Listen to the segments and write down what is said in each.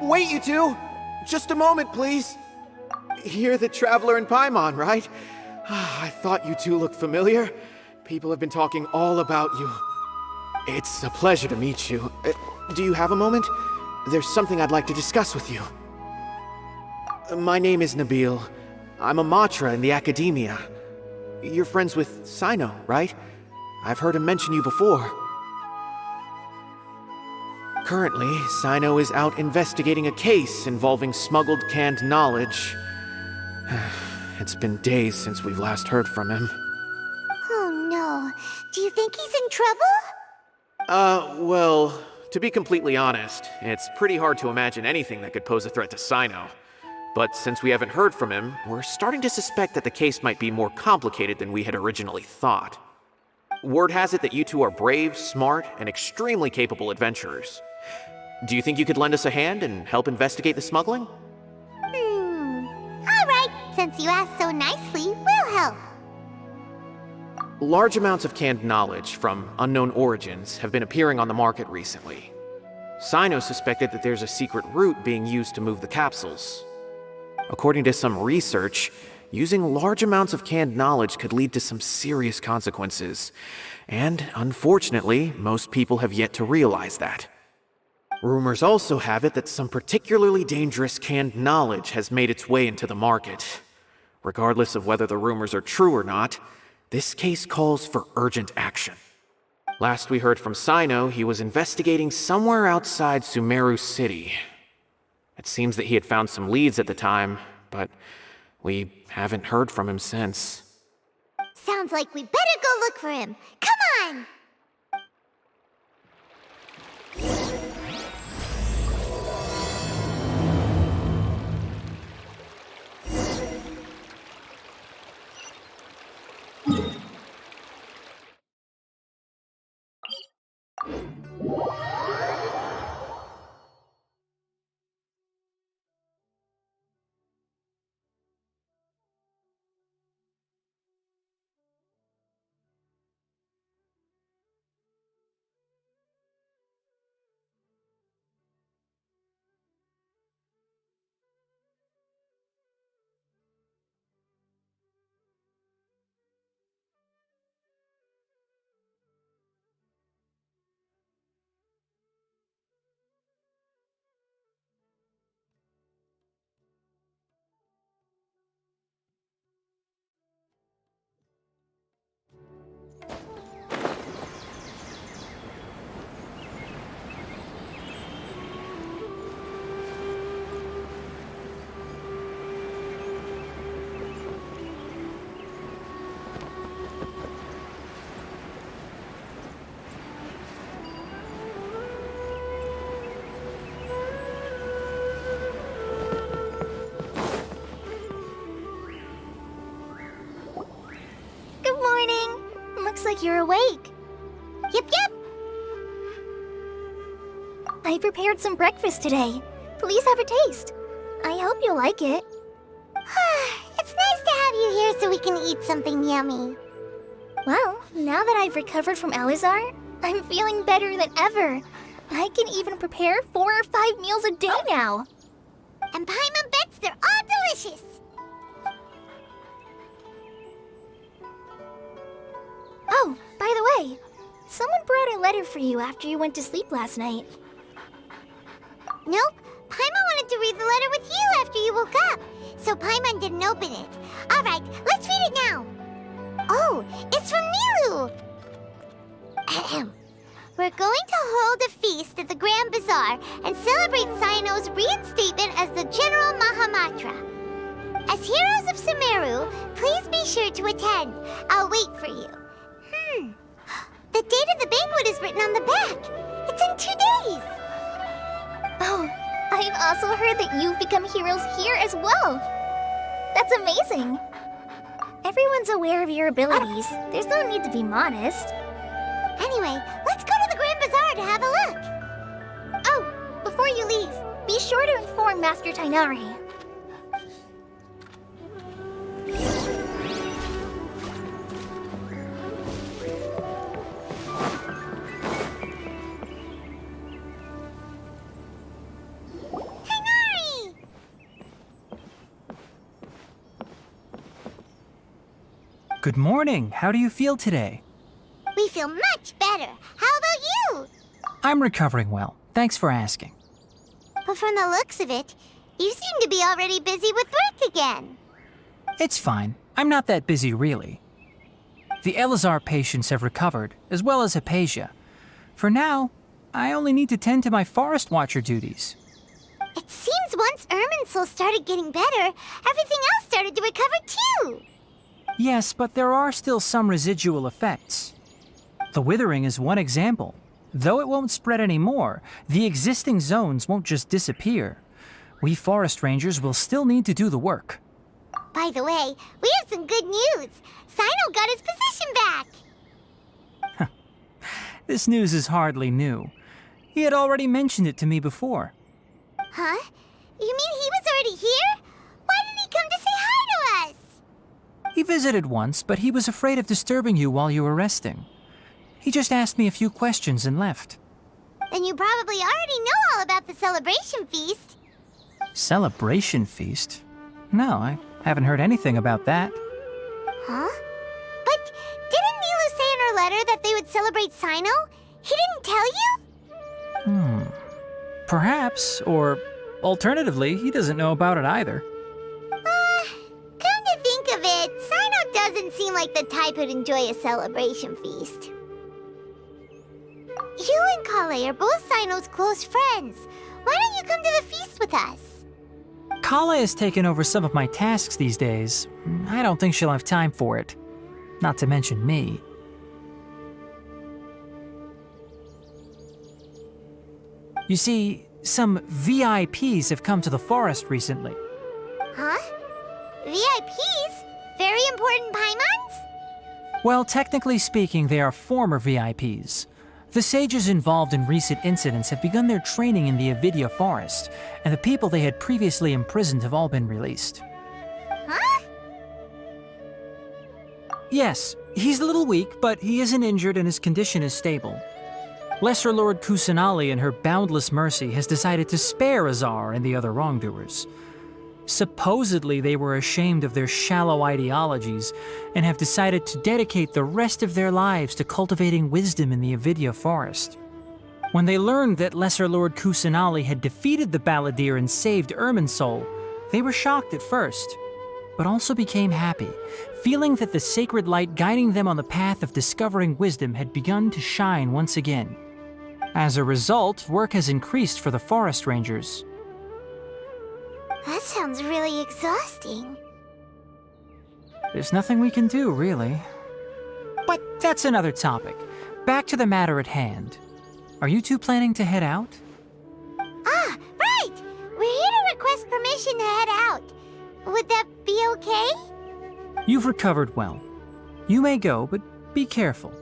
Wait, you two! Just a moment, please. You're the traveler in Paimon, right? I thought you two looked familiar. People have been talking all about you. It's a pleasure to meet you. Do you have a moment? There's something I'd like to discuss with you. My name is Nabil. I'm a matra in the academia. You're friends with Sino, right? I've heard him mention you before. Currently, Sino is out investigating a case involving smuggled canned knowledge. It's been days since we've last heard from him. Oh no. Do you think he's in trouble? Well, to be completely honest, it's pretty hard to imagine anything that could pose a threat to Sino. But since we haven't heard from him, we're starting to suspect that the case might be more complicated than we had originally thought. Word has it that you two are brave, smart, and extremely capable adventurers. Do you think you could lend us a hand and help investigate the smuggling? Alright, since you asked so nicely, we'll help. Large amounts of canned knowledge from unknown origins have been appearing on the market recently. Sino suspected that there's a secret route being used to move the capsules. According to some research, using large amounts of canned knowledge could lead to some serious consequences. And unfortunately, most people have yet to realize that. Rumors also have it that some particularly dangerous canned knowledge has made its way into the market. Regardless of whether the rumors are true or not, this case calls for urgent action. Last we heard from Sino, he was investigating somewhere outside Sumeru City. It seems that he had found some leads at the time, but we haven't heard from him since. Sounds like we better go look for him. Come on! Looks like you're awake. Yep. I prepared some breakfast today. Please have a taste. I hope you'll like it. It's nice to have you here so we can eat something yummy. Well, now that I've recovered from Alizar, I'm feeling better than ever. I can even prepare 4 or 5 meals a day now. And Paimon bets they're all delicious. Oh, by the way, Someone brought a letter for you after you went to sleep last night. Nope. Paimon wanted to read the letter with you after you woke up, so Paimon didn't open it. Alright, let's read it now. Oh, it's from Milu! Ahem. We're going to hold a feast at the Grand Bazaar and celebrate Cyno's reinstatement as the General Mahamatra. As heroes of Sumeru, please be sure to attend. I'll wait for you. The date of the banquet is written on the back. It's in 2 days. Oh, I've also heard that you've become heroes here as well. That's amazing. Everyone's aware of your abilities. There's no need to be modest. Anyway, let's go to the Grand Bazaar to have a look. Oh, before you leave, be sure to inform Master Tainari. Tainari! Good morning. How do you feel today? We feel much better. How about you? I'm recovering well. Thanks for asking. But from the looks of it, you seem to be already busy with work again. It's fine. I'm not that busy, really. The Elazar patients have recovered, as well as Hypatia. For now, I only need to tend to my Forest Watcher duties. It seems once Irminsul started getting better, everything else started to recover too. Yes, but there are still some residual effects. The withering is one example. Though it won't spread anymore, the existing zones won't just disappear. We forest rangers will still need to do the work. By the way, we have some good news. Cyno got his position back. This news is hardly new. He had already mentioned it to me before. Huh? You mean he was already here? Why didn't he come to say hi to us? He visited once, but he was afraid of disturbing you while you were resting. He just asked me a few questions and left. Then you probably already know all about the celebration feast. Celebration feast? No, I haven't heard anything about that. Huh? But didn't Milu say in her letter that they would celebrate Cyno? He didn't tell you? Perhaps, or alternatively, he doesn't know about it either. Come to think of it, Cyno doesn't seem like the type who'd enjoy a celebration feast. You and Kale are both Cyno's close friends. Why don't you come to the feast with us? Kala has taken over some of my tasks these days. I don't think she'll have time for it. Not to mention me. You see, some VIPs have come to the forest recently. Huh? VIPs? Very important Paimons? Well, technically speaking, they are former VIPs. The sages involved in recent incidents have begun their training in the Avidya forest, and the people they had previously imprisoned have all been released. Huh? Yes, he's a little weak, but he isn't injured and his condition is stable. Lesser Lord Kusanali in her boundless mercy has decided to spare Azar and the other wrongdoers. Supposedly they were ashamed of their shallow ideologies and have decided to dedicate the rest of their lives to cultivating wisdom in the Avidya forest. When they learned that Lesser Lord Kusanali had defeated the Balladeer and saved Irminsul, they were shocked at first, but also became happy, feeling that the sacred light guiding them on the path of discovering wisdom had begun to shine once again. As a result, work has increased for the forest rangers. That sounds really exhausting. There's nothing we can do, really. But that's another topic. Back to the matter at hand. Are you two planning to head out? Ah, right! We're here to request permission to head out. Would that be okay? You've recovered well. You may go, but be careful.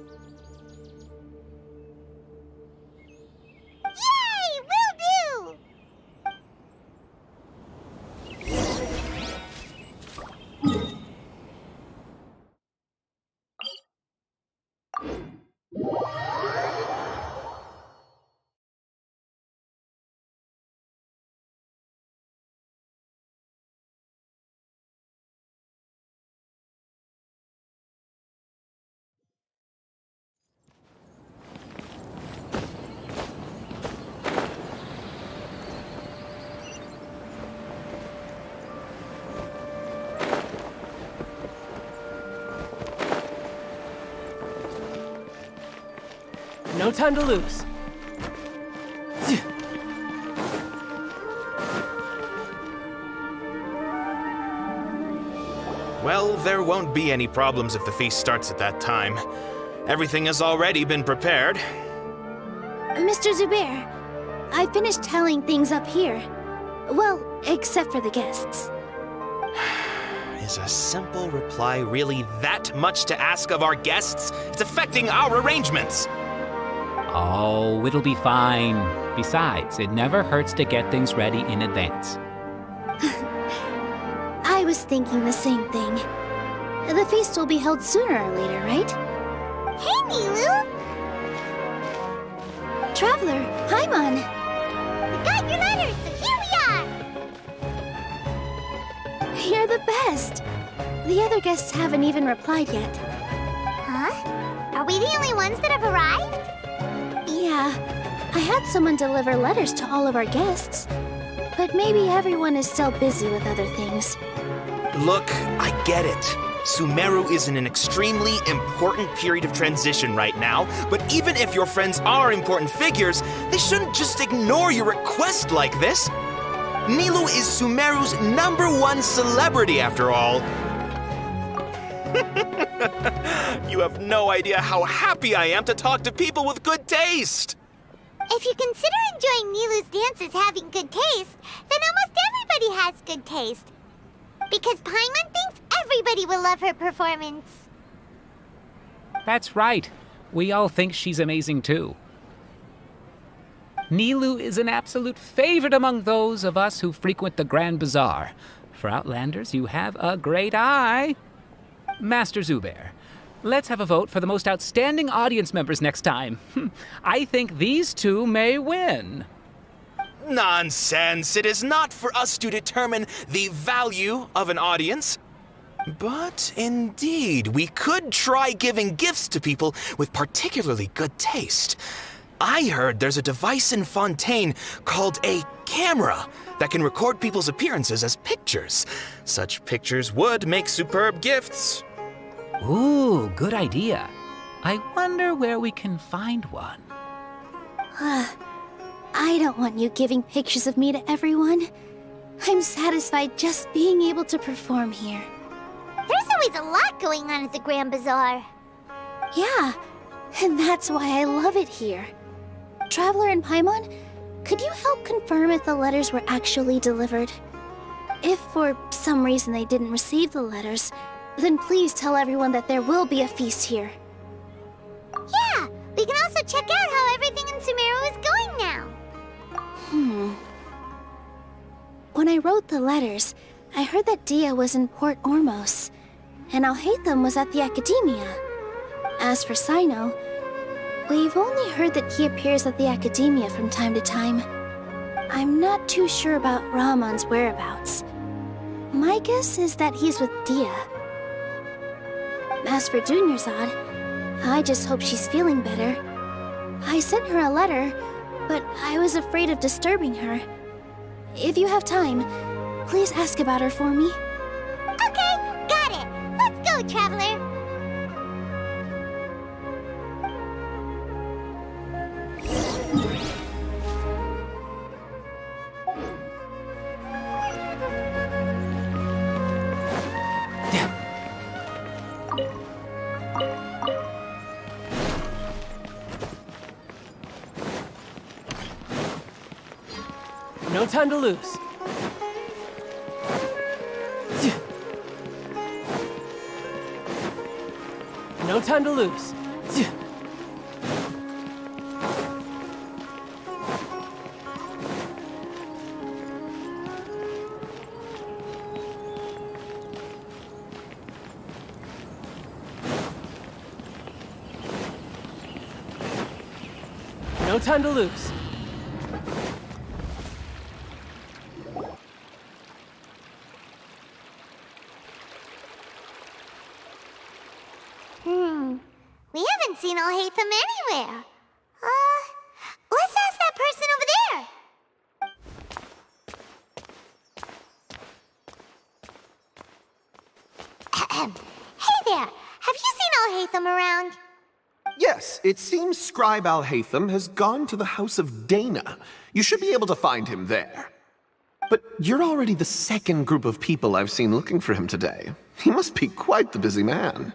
No time to lose. Well, there won't be any problems if the feast starts at that time. Everything has already been prepared. Mr. Zubair, I finished tallying things up here. Well, except for the guests. Is a simple reply really that much to ask of our guests? It's affecting our arrangements. Oh, it'll be fine. Besides, it never hurts to get things ready in advance. I was thinking the same thing. The feast will be held sooner or later, right? Hey, Nilu! Traveler, Paimon! We got your letters, so here we are! You're the best! The other guests haven't even replied yet. Huh? Are we the only ones that have arrived? Yeah, I had someone deliver letters to all of our guests. But maybe everyone is still busy with other things. Look, I get it. Sumeru is in an extremely important period of transition right now, but even if your friends are important figures, they shouldn't just ignore your request like this. Nilu is Sumeru's #1 celebrity after all. You have no idea how happy I am to talk to people with good taste. If you consider enjoying Nilu's dances having good taste, then almost everybody has good taste. Because Paimon thinks everybody will love her performance. That's right. We all think she's amazing too. Nilu is an absolute favorite among those of us who frequent the Grand Bazaar. For Outlanders, you have a great eye. Master Zubair, let's have a vote for the most outstanding audience members next time. I think these two may win. Nonsense! It is not for us to determine the value of an audience. But indeed, we could try giving gifts to people with particularly good taste. I heard there's a device in Fontaine called a camera that can record people's appearances as pictures. Such pictures would make superb gifts. Ooh, good idea. I wonder where we can find one. I don't want you giving pictures of me to everyone. I'm satisfied just being able to perform here. There's always a lot going on at the Grand Bazaar. Yeah, and that's why I love it here. Traveler and Paimon, could you help confirm if the letters were actually delivered? If for some reason they didn't receive the letters, then please tell everyone that there will be a feast here. Yeah, we can also check out how everything in Sumeru is going now. When I wrote the letters, I heard that Dia was in Port Ormos, and Alhaitham was at the Academia. As for Sino, we've only heard that he appears at the Academia from time to time. I'm not too sure about Rahman's whereabouts. My guess is that he's with Dia. As for Dunyarzad, I just hope she's feeling better. I sent her a letter, but I was afraid of disturbing her. If you have time, please ask about her for me. Okay, got it. Let's go, Traveler. No time to lose. No time to lose. No time to lose. We haven't seen Alhaitham anywhere. Let's ask that person over there. Ahem. Hey there, have you seen Alhaitham around? Yes, it seems Scribe Al-Haytham has gone to the House of Dana. You should be able to find him there. But you're already the second group of people I've seen looking for him today. He must be quite the busy man.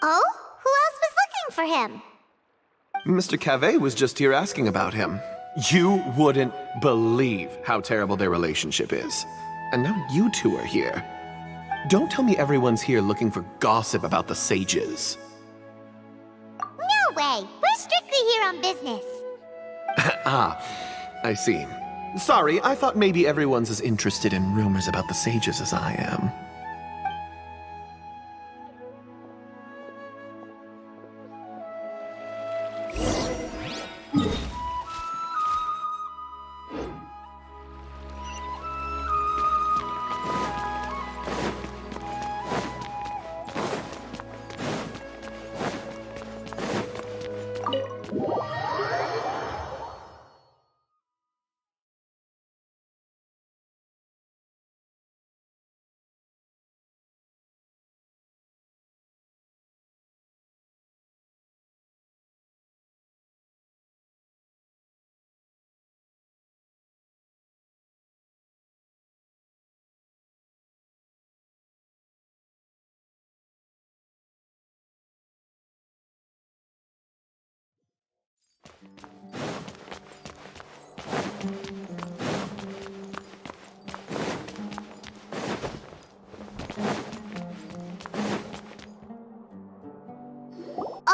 Oh? Who else was looking for him? Mr. Cavey was just here asking about him. You wouldn't believe how terrible their relationship is. And now you two are here. Don't tell me everyone's here looking for gossip about the sages. No way! We're strictly here on business. Ah, I see. Sorry, I thought maybe everyone's as interested in rumors about the sages as I am.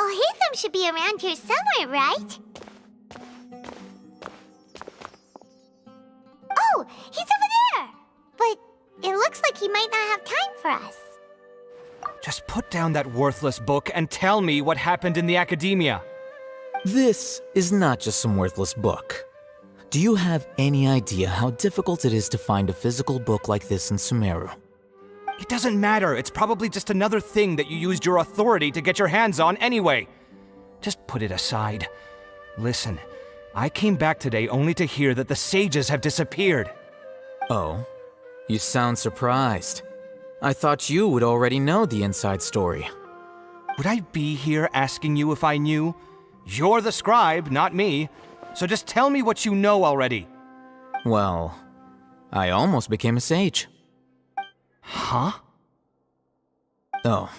Haytham should be around here somewhere, right? Oh, he's over there! But it looks like he might not have time for us. Just put down that worthless book and tell me what happened in the academia. This is not just some worthless book. Do you have any idea how difficult it is to find a physical book like this in Sumeru? It doesn't matter. It's probably just another thing that you used your authority to get your hands on anyway. Just put it aside. Listen, I came back today only to hear that the sages have disappeared. Oh, you sound surprised. I thought you would already know the inside story. Would I be here asking you if I knew? You're the scribe, not me. So just tell me what you know already. Well, I almost became a sage. Huh? Oh,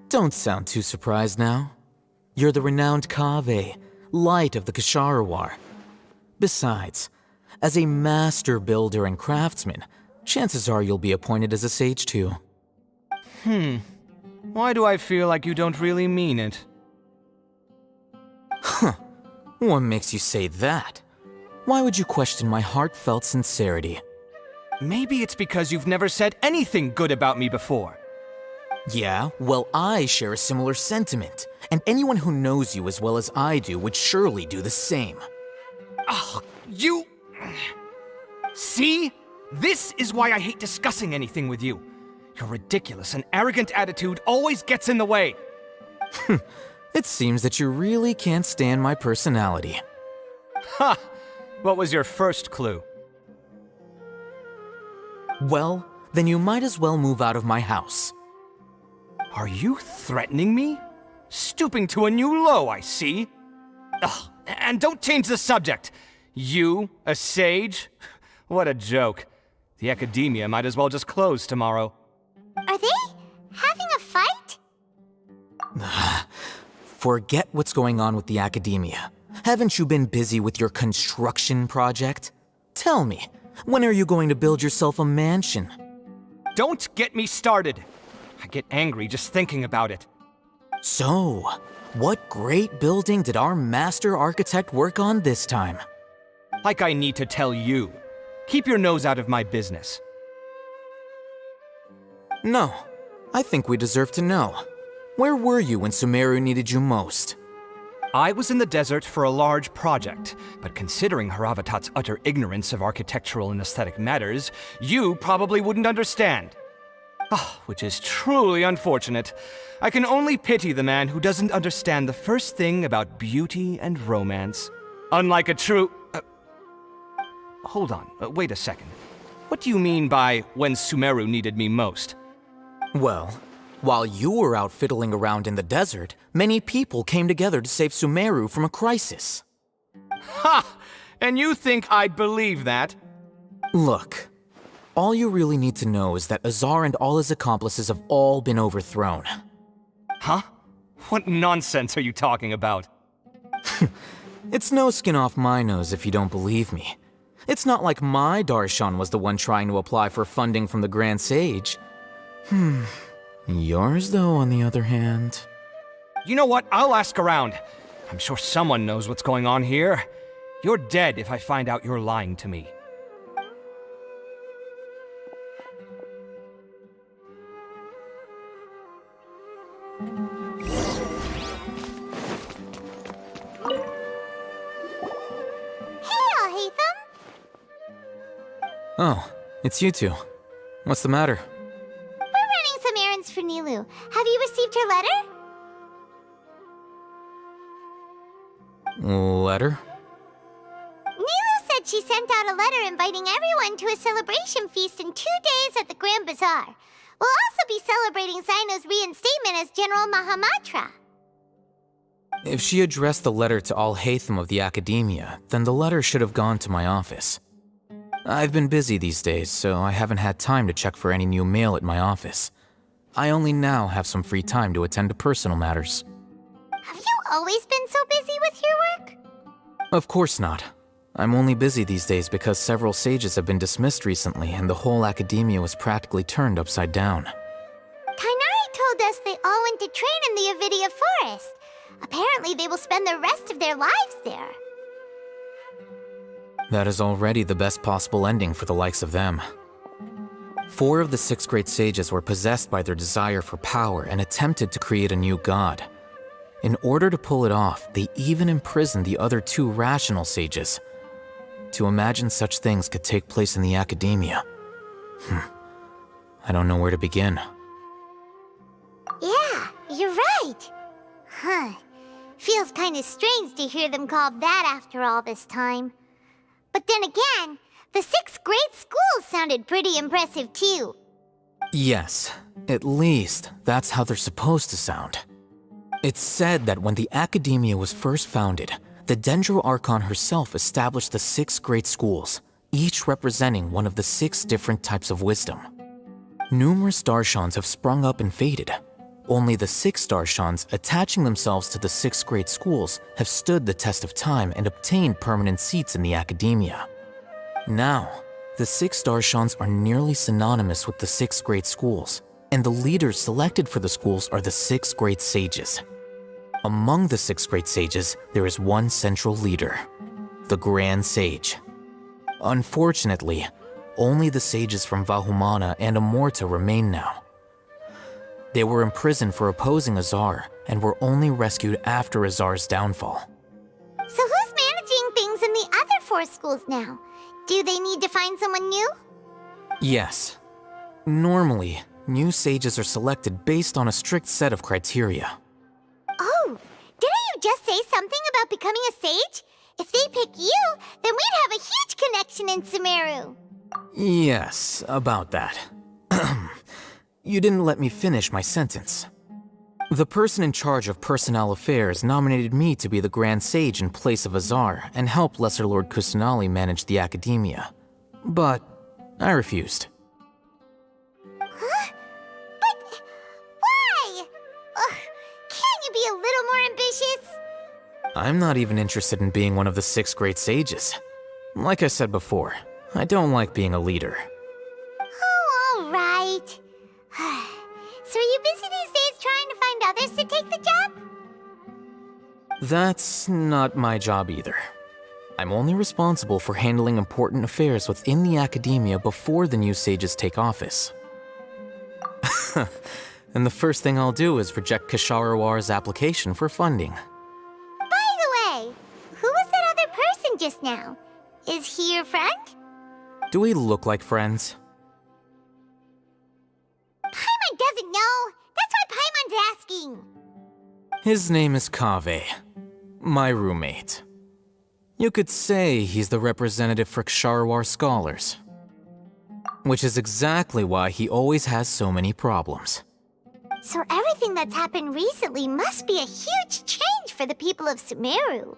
don't sound too surprised now. You're the renowned Kaveh, light of the Ksharawar. Besides, as a master builder and craftsman, chances are you'll be appointed as a sage too. Why do I feel like you don't really mean it? What makes you say that? Why would you question my heartfelt sincerity? Maybe it's because you've never said anything good about me before. Yeah, well, I share a similar sentiment, and anyone who knows you as well as I do would surely do the same. Ugh, you... See? This is why I hate discussing anything with you. Your ridiculous and arrogant attitude always gets in the way. It seems that you really can't stand my personality. Ha! What was your first clue? Well, then you might as well move out of my house. Are you threatening me? Stooping to a new low, I see. Ugh, and don't change the subject. You, a sage? What a joke. The academia might as well just close tomorrow. Are they having a fight? Forget what's going on with the academia. Haven't you been busy with your construction project? Tell me, when are you going to build yourself a mansion? Don't get me started. I get angry just thinking about it. So, what great building did our master architect work on this time? Like I need to tell you. Keep your nose out of my business. No, I think we deserve to know. Where were you when Sumeru needed you most? I was in the desert for a large project, but considering Haravatat's utter ignorance of architectural and aesthetic matters, you probably wouldn't understand. Which is truly unfortunate. I can only pity the man who doesn't understand the first thing about beauty and romance. Unlike a true... Hold on, wait a second. What do you mean by when Sumeru needed me most? Well, While you were out fiddling around in the desert, many people came together to save Sumeru from a crisis. Ha! And you think I'd believe that? Look, all you really need to know is that Azar and all his accomplices have all been overthrown. Huh? What nonsense are you talking about? It's no skin off my nose if you don't believe me. It's not like my Darshan was the one trying to apply for funding from the Grand Sage. Yours, though, on the other hand... You know what? I'll ask around. I'm sure someone knows what's going on here. You're dead if I find out you're lying to me. Oh, it's you two. What's the matter? We're running some errands for Nilu. Have you received her letter? Letter? Nilu said she sent out a letter inviting everyone to a celebration feast in 2 days at the Grand Bazaar. We'll also be celebrating Sino's reinstatement as General Mahamatra. If she addressed the letter to all Hatham of the Academia, then the letter should have gone to my office. I've been busy these days, so I haven't had time to check for any new mail at my office. I only now have some free time to attend to personal matters. Have you always been so busy with your work? Of course not. I'm only busy these days because several sages have been dismissed recently and the whole academia was practically turned upside down. Kainari told us they all went to train in the Avidia Forest. Apparently they will spend the rest of their lives there. That is already the best possible ending for the likes of them. 4 of the 6 great sages were possessed by their desire for power and attempted to create a new god. In order to pull it off, they even imprisoned the other 2 rational sages. To imagine such things could take place in the academia. I don't know where to begin. Yeah, you're right. Huh. Feels kinda strange to hear them called that after all this time. But then again, the 6 great schools sounded pretty impressive too. Yes, at least that's how they're supposed to sound. It's said that when the Academia was first founded, the Dendro Archon herself established the 6 great schools, each representing one of the 6 different types of wisdom. Numerous Darshans have sprung up and faded. Only the 6 Darshans attaching themselves to the 6 great schools have stood the test of time and obtained permanent seats in the Academia. Now, the 6 Darshans are nearly synonymous with the 6 great schools, and the leaders selected for the schools are the 6 great sages. Among the 6 great sages, there is one central leader, the Grand Sage. Unfortunately, only the sages from Vahumana and Amorta remain now. They were imprisoned for opposing Azar and were only rescued after Azar's downfall. So who's managing things in the other 4 schools now? Do they need to find someone new? Yes. Normally, new sages are selected based on a strict set of criteria. Oh, didn't you just say something about becoming a sage? If they pick you, then we'd have a huge connection in Sumeru. Yes, about that. You didn't let me finish my sentence. The person in charge of personnel affairs nominated me to be the Grand Sage in place of Azar and help Lesser Lord Kusanali manage the Academia. But I refused. Huh? But why? Ugh, can't you be a little more ambitious? I'm not even interested in being one of the 6 great sages. Like I said before, I don't like being a leader. Oh, all right. So are you busy these days trying to find others to take the job? That's not my job either. I'm only responsible for handling important affairs within the Academia before the new sages take office. And the first thing I'll do is reject Kasharawar's application for funding. By the way, who was that other person just now? Is he your friend? Do we look like friends? Paimon doesn't know. That's why Paimon's asking. His name is Kaveh, my roommate. You could say he's the representative for Ksharawar scholars. Which is exactly why he always has so many problems. So everything that's happened recently must be a huge change for the people of Sumeru.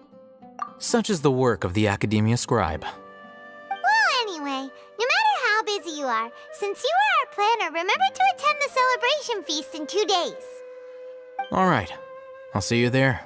Such is the work of the Academia Scribe. Well, anyway, no matter how busy you are, since you are our planner, remember to attend the celebration feast in 2 days. All right, I'll see you there.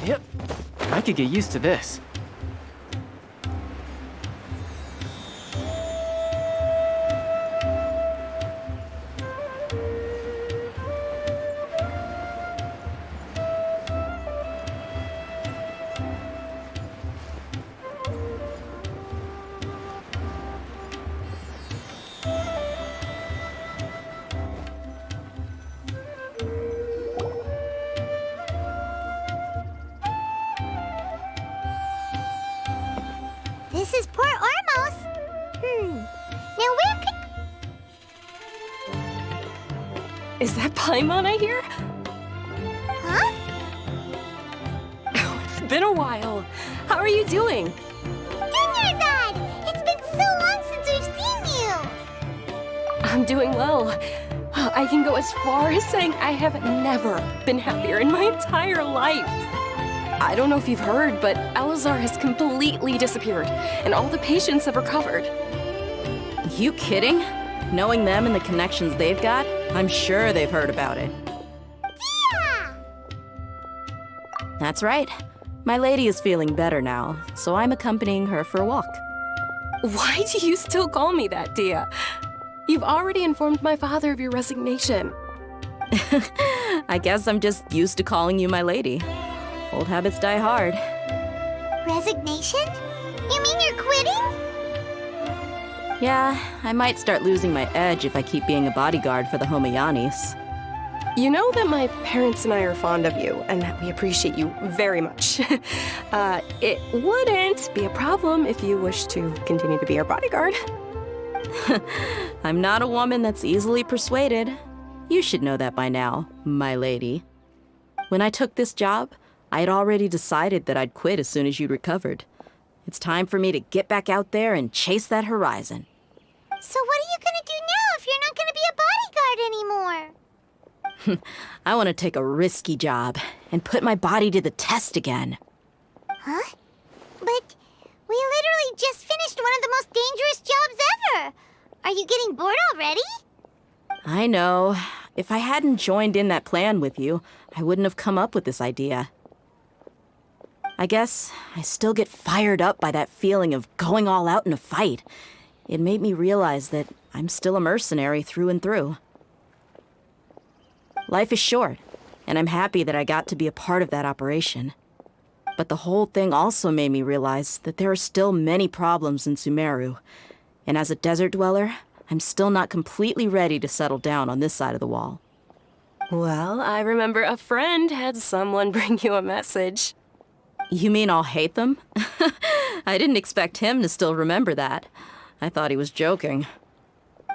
Yep. I could get used to this. This is Port Ormos. Now where could... Is that Paimon I hear? Huh? Oh, it's been a while. How are you doing? Dunyarzad! It's been so long since we've seen you! I'm doing well. I can go as far as saying I have never been happier in my entire life. I don't know if you've heard, but Elazar has completely disappeared, and all the patients have recovered. You kidding? Knowing them and the connections they've got, I'm sure they've heard about it. Yeah! That's right. My lady is feeling better now, so I'm accompanying her for a walk. Why do you still call me that, Dia? You've already informed my father of your resignation. I guess I'm just used to calling you my lady. Old habits die hard. Resignation? You mean you're quitting? Yeah, I might start losing my edge if I keep being a bodyguard for the Homayanis. You know that my parents and I are fond of you, and that we appreciate you very much. It wouldn't be a problem if you wish to continue to be our bodyguard. I'm not a woman that's easily persuaded. You should know that by now, my lady. When I took this job, I had already decided that I'd quit as soon as you'd recovered. It's time for me to get back out there and chase that horizon. So what are you gonna do now if you're not gonna be a bodyguard anymore? I want to take a risky job and put my body to the test again. Huh? But we literally just finished one of the most dangerous jobs ever! Are you getting bored already? I know. If I hadn't joined in that plan with you, I wouldn't have come up with this idea. I guess I still get fired up by that feeling of going all out in a fight. It made me realize that I'm still a mercenary through and through. Life is short, and I'm happy that I got to be a part of that operation. But the whole thing also made me realize that there are still many problems in Sumeru, and as a desert dweller, I'm still not completely ready to settle down on this side of the wall. Well, I remember a friend had someone bring you a message. You mean I'll hate them? I didn't expect him to still remember that. I thought he was joking.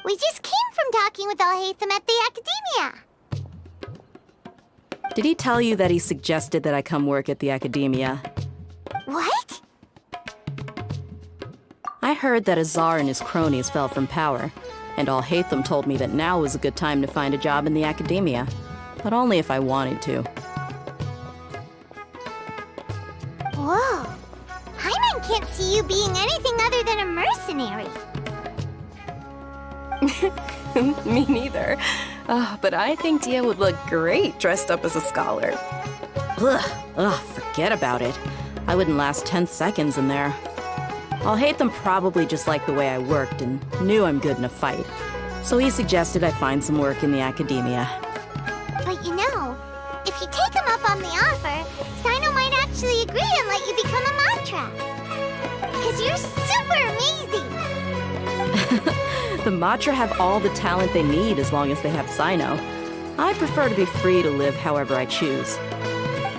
We just came from talking with Alhaitham at the Academia. Did he tell you that he suggested that I come work at the Academia? What? I heard that Azar and his cronies fell from power, and Alhaitham told me that now was a good time to find a job in the Academia, but only if I wanted to. Whoa. Paimon can't see you being anything other than a mercenary. Me neither. But I think Dia would look great dressed up as a scholar. Ugh, forget about it. I wouldn't last 10 seconds in there. I'll hate them probably just like the way I worked and knew I'm good in a fight. So he suggested I find some work in the academia. But you know, if you take him up on the offer, Sino might actually agree and let you become a mantra. Because you're super amazing! The Matra have all the talent they need as long as they have Sino. I prefer to be free to live however I choose.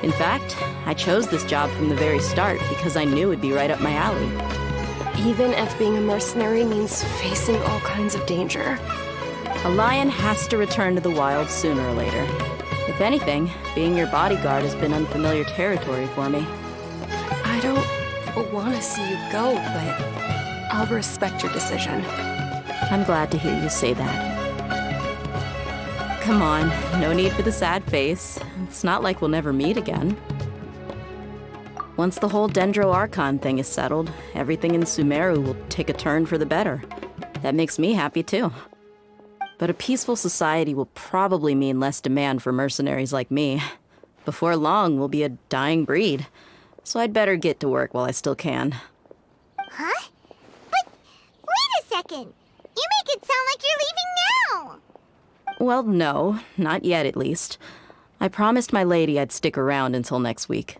In fact, I chose this job from the very start because I knew it'd be right up my alley. Even if being a mercenary means facing all kinds of danger. A lion has to return to the wild sooner or later. If anything, being your bodyguard has been unfamiliar territory for me. I don't want to see you go, but I'll respect your decision. I'm glad to hear you say that. Come on, no need for the sad face. It's not like we'll never meet again. Once the whole Dendro Archon thing is settled, everything in Sumeru will take a turn for the better. That makes me happy too. But a peaceful society will probably mean less demand for mercenaries like me. Before long, we'll be a dying breed. So I'd better get to work while I still can. Huh? But wait a second! You make it sound like you're leaving now! Well, no, not yet at least. I promised my lady I'd stick around until next week.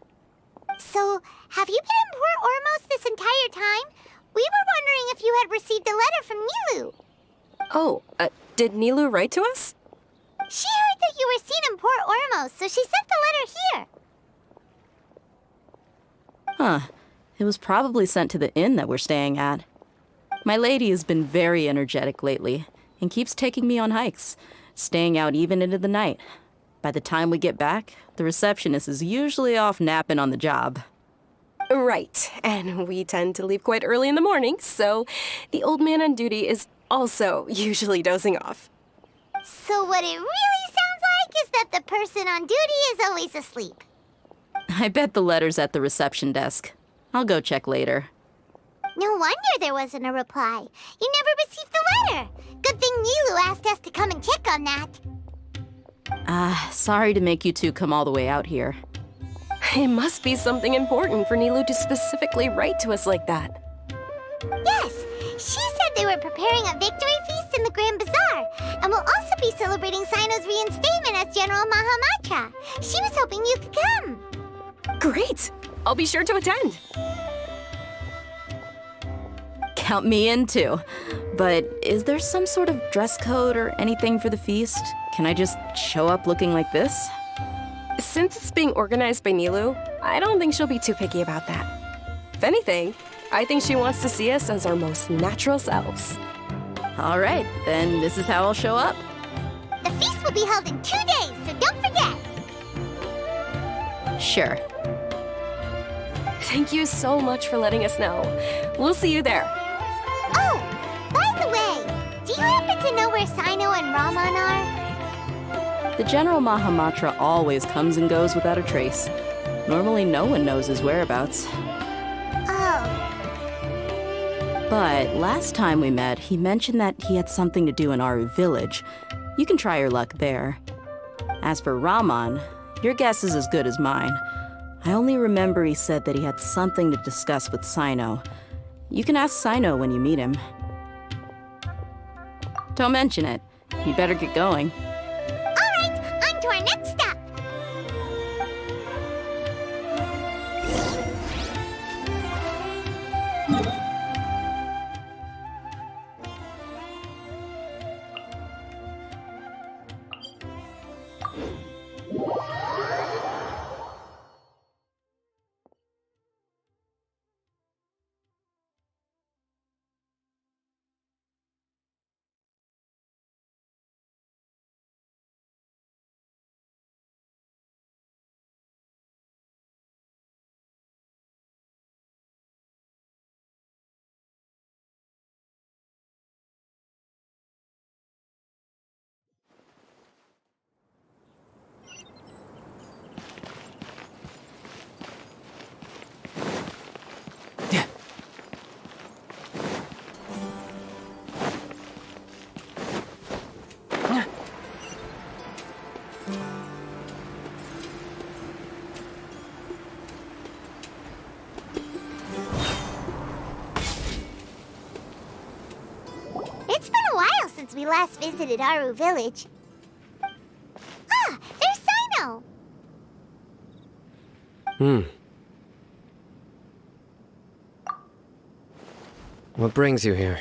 So, have you been in Port Ormos this entire time? We were wondering if you had received a letter from Nilu. Oh, did Nilu write to us? She heard that you were seen in Port Ormos, so she sent the letter here. Huh. It was probably sent to the inn that we're staying at. My lady has been very energetic lately and keeps taking me on hikes, staying out even into the night. By the time we get back, the receptionist is usually off napping on the job. Right, and we tend to leave quite early in the morning, so the old man on duty is also usually dozing off. So what it really sounds like is that the person on duty is always asleep. I bet the letter's at the reception desk. I'll go check later. No wonder there wasn't a reply. You never received the letter. Good thing Nilu asked us to come and check on that. Sorry to make you two come all the way out here. It must be something important for Nilu to specifically write to us like that. Yes, she said they were preparing a victory feast in the Grand Bazaar, and will also be celebrating Sino's reinstatement as General Mahamatra. She was hoping you could come. Great! I'll be sure to attend. Count me in too. But is there some sort of dress code or anything for the feast? Can I just show up looking like this? Since it's being organized by Nilu, I don't think she'll be too picky about that. If anything, I think she wants to see us as our most natural selves. All right, then this is how I'll show up. The feast will be held in 2 days, so don't forget. Sure. Thank you so much for letting us know. We'll see you there. Oh, by the way, do you happen to know where Sino and Raman are? The General Mahamatra always comes and goes without a trace. Normally no one knows his whereabouts. Oh. But last time we met, he mentioned that he had something to do in Aru village. You can try your luck there. As for Raman, your guess is as good as mine. I only remember he said that he had something to discuss with Sino. You can ask Sino when you meet him. Don't mention it. You better get going. since we last visited Aru Village. Ah, there's Sino! What brings you here?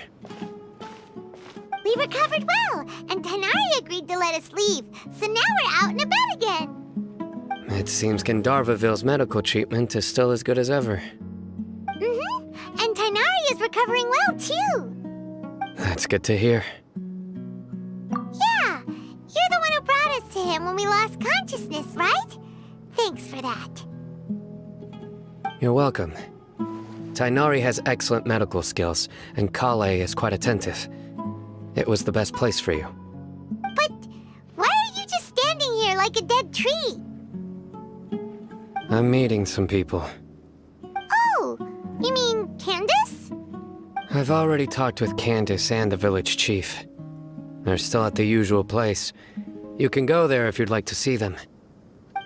We recovered well, and Tanari agreed to let us leave, so now we're out and about again. It seems Gandharvaville's medical treatment is still as good as ever. Mm-hmm, and Tanari is recovering well, too. That's good to hear. Yeah, you're the one who brought us to him when we lost consciousness, right? Thanks for that. You're welcome. Tainari has excellent medical skills, and Kale is quite attentive. It was the best place for you. But why are you just standing here like a dead tree? I'm meeting some people. Oh, you mean Candace? I've already talked with Candace and the village chief. They're still at the usual place. You can go there if you'd like to see them.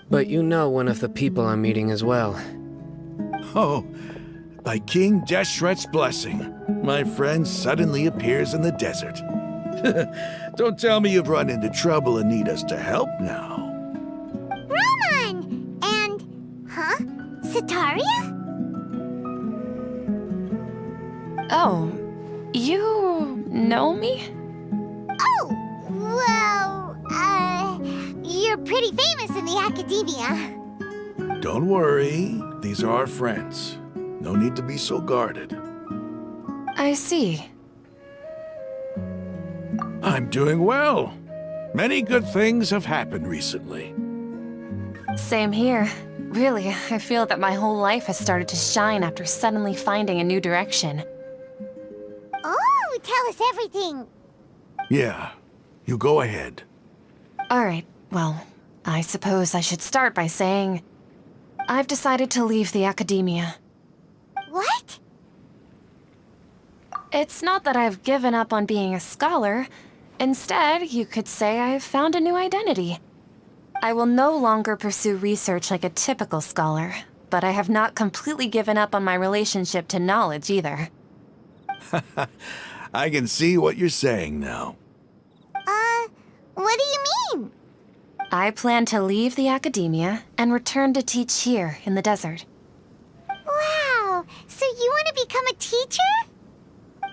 But you know one of the people I'm meeting as well. Oh, by King Deshret's blessing, my friend suddenly appears in the desert. Don't tell me you've run into trouble and need us to help now. Roman! And... huh? Sataria? Oh, you know me? Oh, well, you're pretty famous in the academia. Don't worry, these are our friends. No need to be so guarded. I see. I'm doing well. Many good things have happened recently. Same here. Really, I feel that my whole life has started to shine after suddenly finding a new direction. Oh, tell us everything. Yeah, you go ahead. Alright, well, I suppose I should start by saying I've decided to leave the academia. What? It's not that I've given up on being a scholar. Instead, you could say I've found a new identity. I will no longer pursue research like a typical scholar, but I have not completely given up on my relationship to knowledge either. I can see what you're saying now. What do you mean? I plan to leave the academia and return to teach here in the desert. Wow, so you want to become a teacher?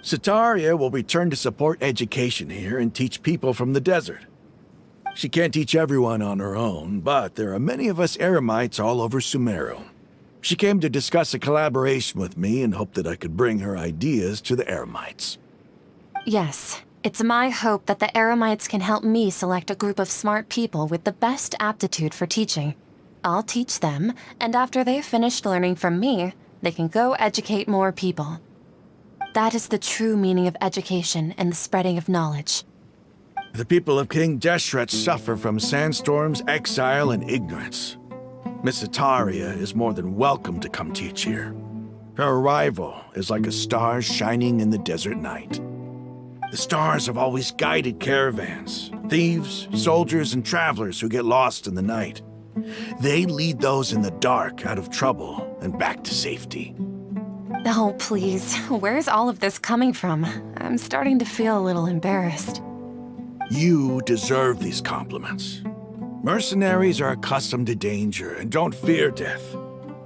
Sataria will return to support education here and teach people from the desert. She can't teach everyone on her own, but there are many of us eremites all over Sumeru. She came to discuss a collaboration with me and hoped that I could bring her ideas to the eremites. Yes, it's my hope that the eremites can help me select a group of smart people with the best aptitude for teaching. I'll teach them, and after they've finished learning from me, they can go educate more people. That is the true meaning of education and the spreading of knowledge. The people of King Deshret suffer from sandstorms, exile, and ignorance. Miss Sataria is more than welcome to come teach here. Her arrival is like a star shining in the desert night. The stars have always guided caravans, thieves, soldiers, and travelers who get lost in the night. They lead those in the dark out of trouble and back to safety. Oh, please, where's all of this coming from? I'm starting to feel a little embarrassed. You deserve these compliments. Mercenaries are accustomed to danger and don't fear death,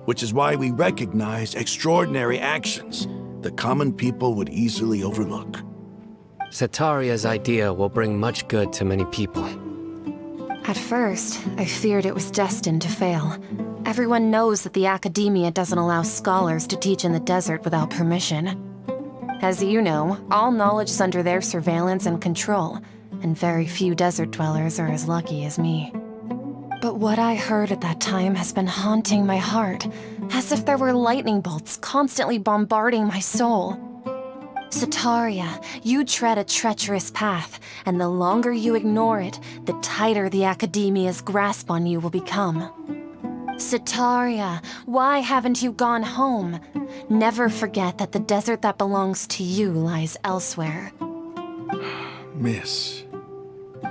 which is why we recognize extraordinary actions that common people would easily overlook. Sataria's idea will bring much good to many people. At first, I feared it was destined to fail. Everyone knows that the academia doesn't allow scholars to teach in the desert without permission. As you know, all knowledge is under their surveillance and control, and very few desert dwellers are as lucky as me. But what I heard at that time has been haunting my heart, as if there were lightning bolts constantly bombarding my soul. Sataria, you tread a treacherous path, and the longer you ignore it, the tighter the academia's grasp on you will become. Sataria, why haven't you gone home? Never forget that the desert that belongs to you lies elsewhere. Miss.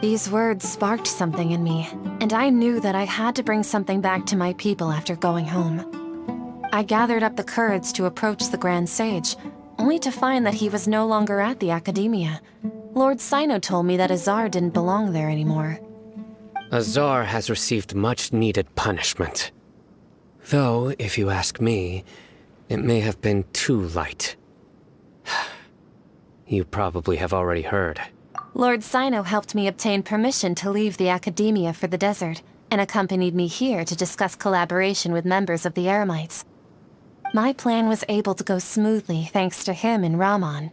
These words sparked something in me, and I knew that I had to bring something back to my people after going home. I gathered up the courage to approach the Grand Sage, only to find that he was no longer at the academia. Lord Sino told me that Azar didn't belong there anymore. Azar has received much-needed punishment. Though, if you ask me, it may have been too light. You probably have already heard. Lord Sino helped me obtain permission to leave the Academia for the desert, and accompanied me here to discuss collaboration with members of the Eremites. My plan was able to go smoothly thanks to him and Rahman.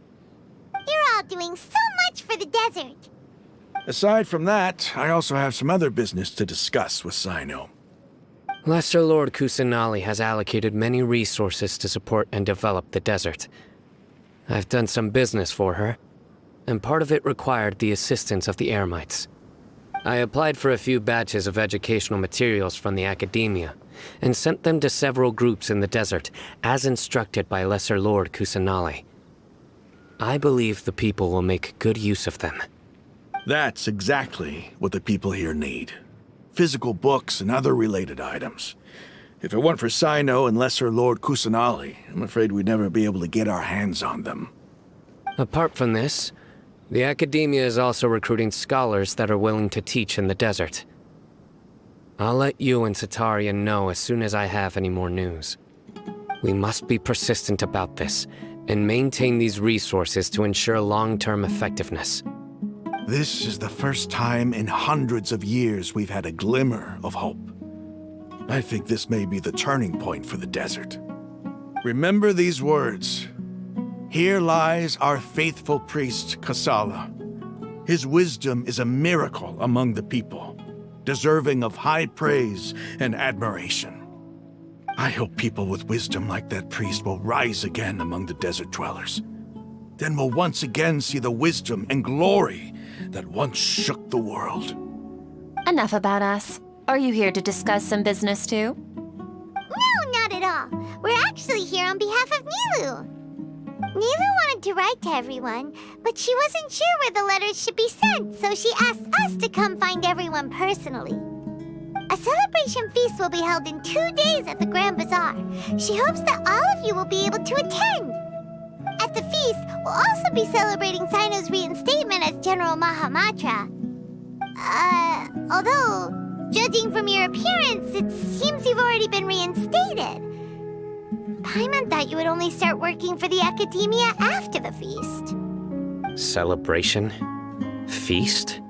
You're all doing so much for the desert. Aside from that, I also have some other business to discuss with Sino. Lesser Lord Kusanali has allocated many resources to support and develop the desert. I've done some business for her, and part of it required the assistance of the Eremites. I applied for a few batches of educational materials from the Academia, and sent them to several groups in the desert, as instructed by Lesser Lord Kusanali. I believe the people will make good use of them. That's exactly what the people here need. Physical books and other related items. If it weren't for Sino and Lesser Lord Kusanali, I'm afraid we'd never be able to get our hands on them. Apart from this, the Academia is also recruiting scholars that are willing to teach in the desert. I'll let you and Sataria know as soon as I have any more news. We must be persistent about this, and maintain these resources to ensure long-term effectiveness. This is the first time in hundreds of years we've had a glimmer of hope. I think this may be the turning point for the desert. Remember these words. Here lies our faithful priest, Kasala. His wisdom is a miracle among the people, deserving of high praise and admiration. I hope people with wisdom like that priest will rise again among the desert dwellers. Then we'll once again see the wisdom and glory that once shook the world. Enough about us. Are you here to discuss some business too? No, not at all. We're actually here on behalf of Nilu. Nilu wanted to write to everyone, but she wasn't sure where the letters should be sent, so she asked us to come find everyone personally. A celebration feast will be held in 2 days at the Grand Bazaar. She hopes that all of you will be able to attend. At the feast, we'll also be celebrating Sino's reinstatement as General Mahamatra. Although, judging from your appearance, it seems you've already been reinstated. Paimon thought you would only start working for the Academia after the feast. Celebration? Feast?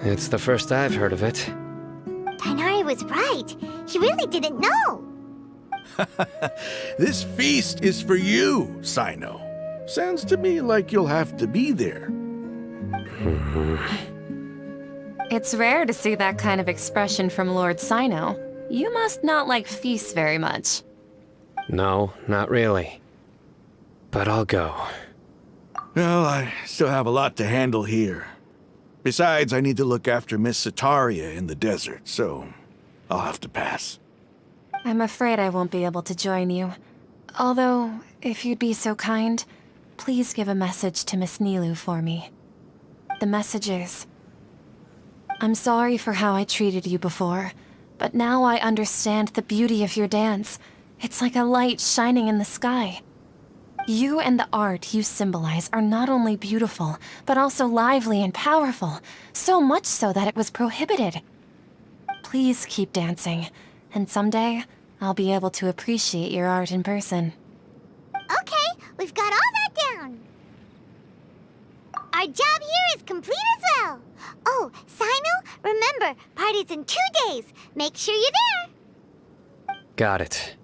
It's the first I've heard of it. Tainari was right. He really didn't know. This feast is for you, Sino. Sounds to me like you'll have to be there. It's rare to see that kind of expression from Lord Sino. You must not like feasts very much. No, not really. But I'll go. Well, I still have a lot to handle here. Besides, I need to look after Miss Sataria in the desert, so I'll have to pass. I'm afraid I won't be able to join you. Although, if you'd be so kind, please give a message to Miss Nilu for me. The message is, I'm sorry for how I treated you before, but now I understand the beauty of your dance. It's like a light shining in the sky. You and the art you symbolize are not only beautiful, but also lively and powerful, so much so that it was prohibited. Please keep dancing, and someday I'll be able to appreciate your art in person. Okay, we've got all that down. Our job here is complete as well. Oh, Sino, remember, party's in 2 days. Make sure you're there. Got it.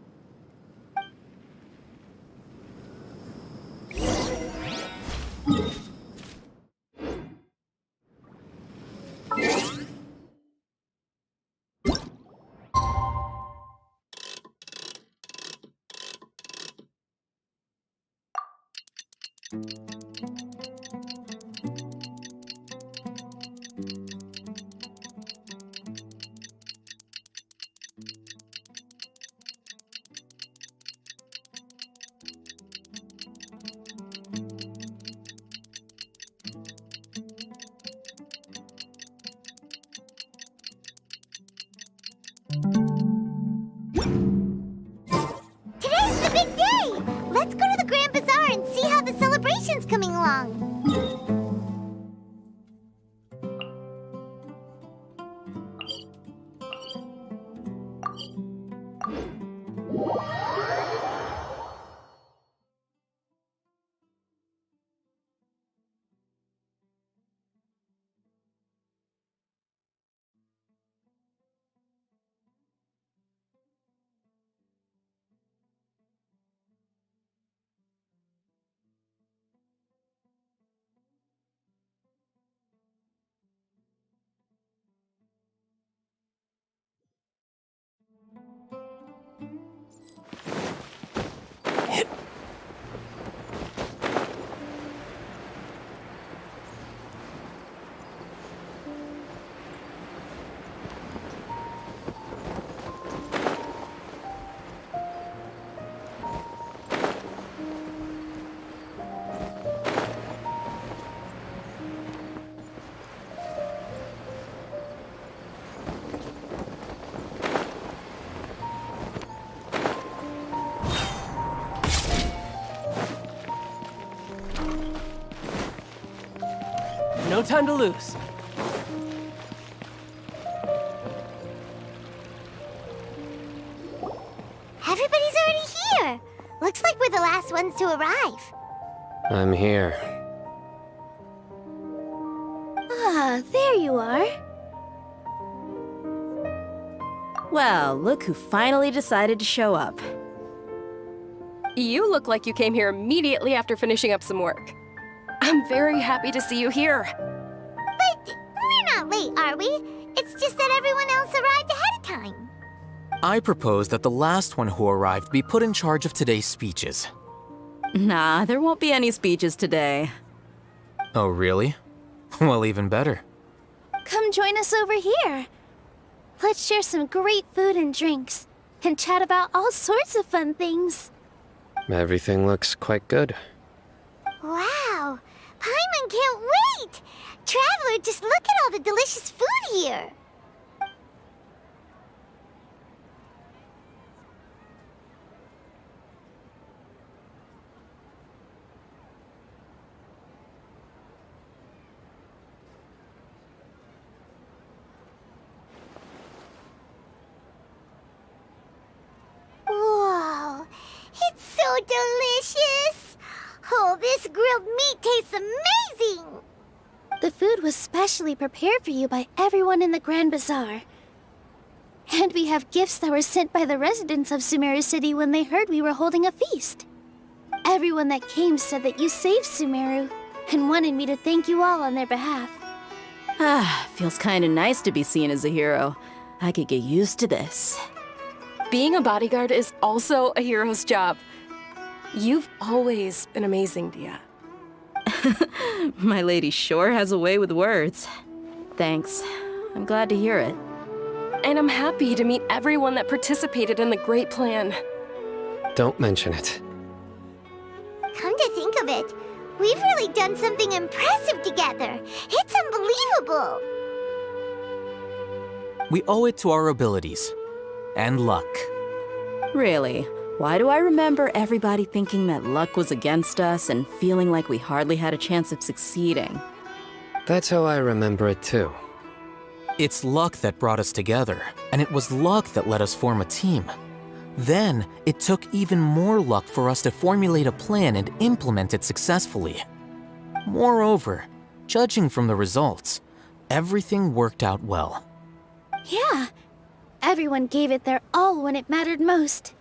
Today's the big day. Let's go to the Grand Bazaar and see how the celebration's coming along. No time to lose. Everybody's already here. Looks like we're the last ones to arrive. I'm here. Ah, there you are. Well, look who finally decided to show up. You look like you came here immediately after finishing up some work. I'm very happy to see you here. But we're not late, are we? It's just that everyone else arrived ahead of time. I propose that the last one who arrived be put in charge of today's speeches. Nah, there won't be any speeches today. Oh, really? Well, even better. Come join us over here. Let's share some great food and drinks, and chat about all sorts of fun things. Everything looks quite good. Wow! Paimon can't wait! Traveler, just look at all the delicious food here! Whoa! It's so delicious! Oh, this grilled meat tastes amazing! The food was specially prepared for you by everyone in the Grand Bazaar. And we have gifts that were sent by the residents of Sumeru City when they heard we were holding a feast. Everyone that came said that you saved Sumeru and wanted me to thank you all on their behalf. Ah, feels kinda nice to be seen as a hero. I could get used to this. Being a bodyguard is also a hero's job. You've always been amazing, Dia. My lady sure has a way with words. Thanks. I'm glad to hear it. And I'm happy to meet everyone that participated in the great plan. Don't mention it. Come to think of it, we've really done something impressive together. It's unbelievable! We owe it to our abilities. And luck. Really? Why do I remember everybody thinking that luck was against us and feeling like we hardly had a chance of succeeding? That's how I remember it too. It's luck that brought us together, and it was luck that let us form a team. Then, it took even more luck for us to formulate a plan and implement it successfully. Moreover, judging from the results, everything worked out well. Yeah, everyone gave it their all when it mattered most.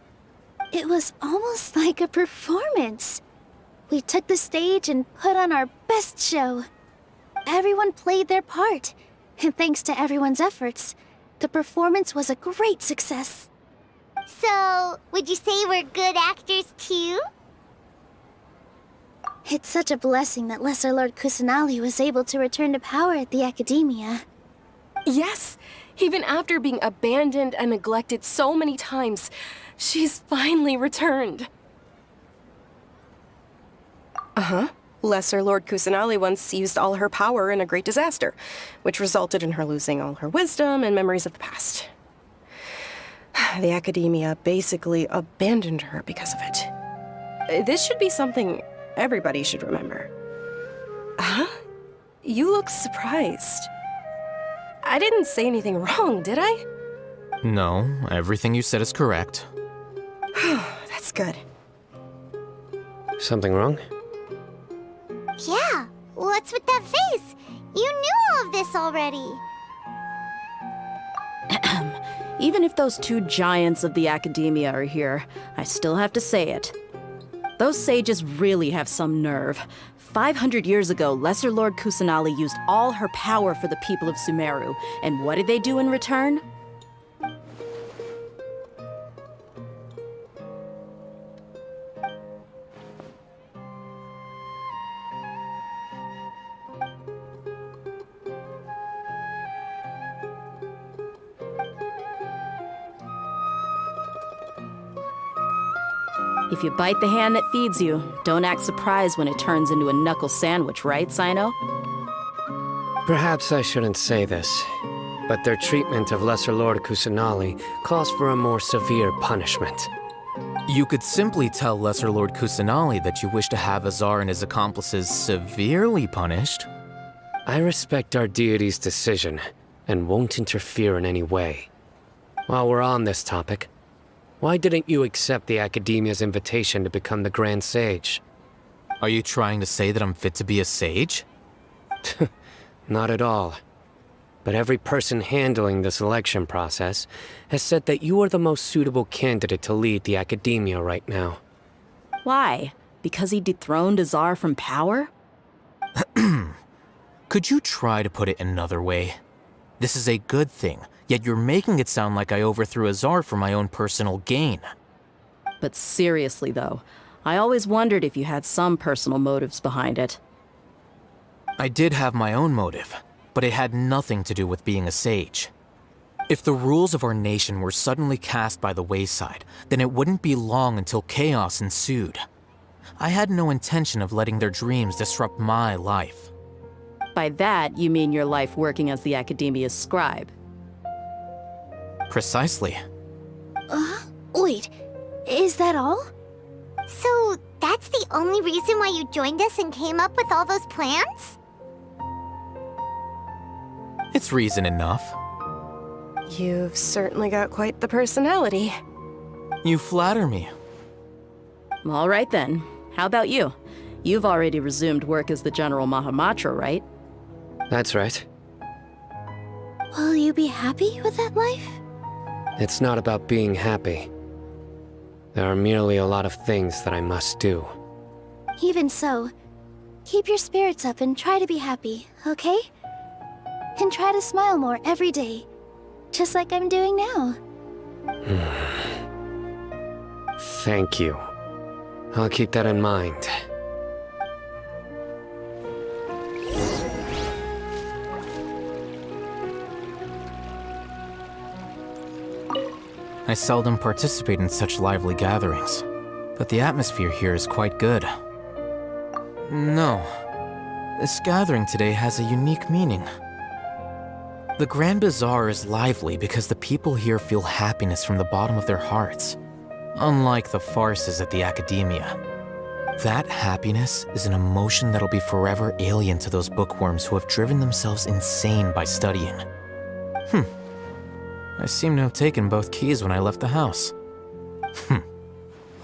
It was almost like a performance. We took the stage and put on our best show. Everyone played their part, and thanks to everyone's efforts, the performance was a great success. So, would you say we're good actors too? It's such a blessing that Lesser Lord Kusanali was able to return to power at the Academia. Yes, even after being abandoned and neglected so many times, she's finally returned. Uh-huh. Lesser Lord Kusanali once used all her power in a great disaster, which resulted in her losing all her wisdom and memories of the past. The Academia basically abandoned her because of it. This should be something everybody should remember. Huh? You look surprised. I didn't say anything wrong, did I? No, everything you said is correct. That's good. Something wrong? Yeah, what's with that face? You knew all of this already. Even if those two giants of the academia are here, I still have to say it. Those sages really have some nerve. 500 years ago, Lesser Lord Kusanali used all her power for the people of Sumeru, and what did they do in return? If you bite the hand that feeds you, don't act surprised when it turns into a knuckle sandwich, right, Sino? Perhaps I shouldn't say this, but their treatment of Lesser Lord Kusanali calls for a more severe punishment. You could simply tell Lesser Lord Kusanali that you wish to have Azar and his accomplices severely punished. I respect our deity's decision, and won't interfere in any way. While we're on this topic, why didn't you accept the Academia's invitation to become the Grand Sage? Are you trying to say that I'm fit to be a sage? Not at all. But every person handling the selection process has said that you are the most suitable candidate to lead the Academia right now. Why? Because he dethroned Azar from power? Could you try to put it another way? This is a good thing, yet you're making it sound like I overthrew Azar for my own personal gain. But seriously, though, I always wondered if you had some personal motives behind it. I did have my own motive, but it had nothing to do with being a sage. If the rules of our nation were suddenly cast by the wayside, then it wouldn't be long until chaos ensued. I had no intention of letting their dreams disrupt my life. By that, you mean your life working as the Academia's scribe. Precisely. Wait, is that all? So, that's the only reason why you joined us and came up with all those plans? It's reason enough. You've certainly got quite the personality. You flatter me. All right then. How about you? You've already resumed work as the General Mahamatra, right? That's right. Will you be happy with that life? It's not about being happy. There are merely a lot of things that I must do. Even so, keep your spirits up and try to be happy, okay? And try to smile more every day, just like I'm doing now. Thank you. I'll keep that in mind. I seldom participate in such lively gatherings, but the atmosphere here is quite good. No, this gathering today has a unique meaning. The Grand Bazaar is lively because the people here feel happiness from the bottom of their hearts, unlike the farces at the Academia. That happiness is an emotion that'll be forever alien to those bookworms who have driven themselves insane by studying. I seem to have taken both keys when I left the house.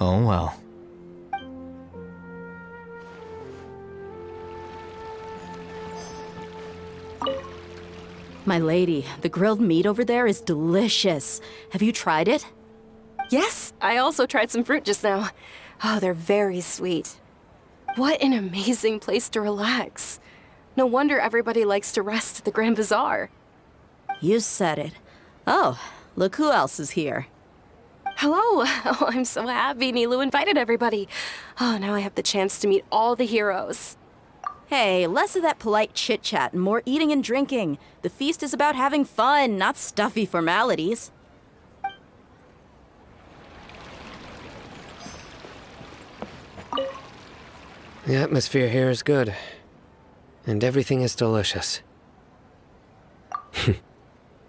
Oh well. My lady, the grilled meat over there is delicious. Have you tried it? Yes, I also tried some fruit just now. Oh, they're very sweet. What an amazing place to relax. No wonder everybody likes to rest at the Grand Bazaar. You said it. Oh, look who else is here. Hello! Oh, I'm so happy Nilu invited everybody. Oh, now I have the chance to meet all the heroes. Hey, less of that polite chit-chat and more eating and drinking. The feast is about having fun, not stuffy formalities. The atmosphere here is good, and everything is delicious.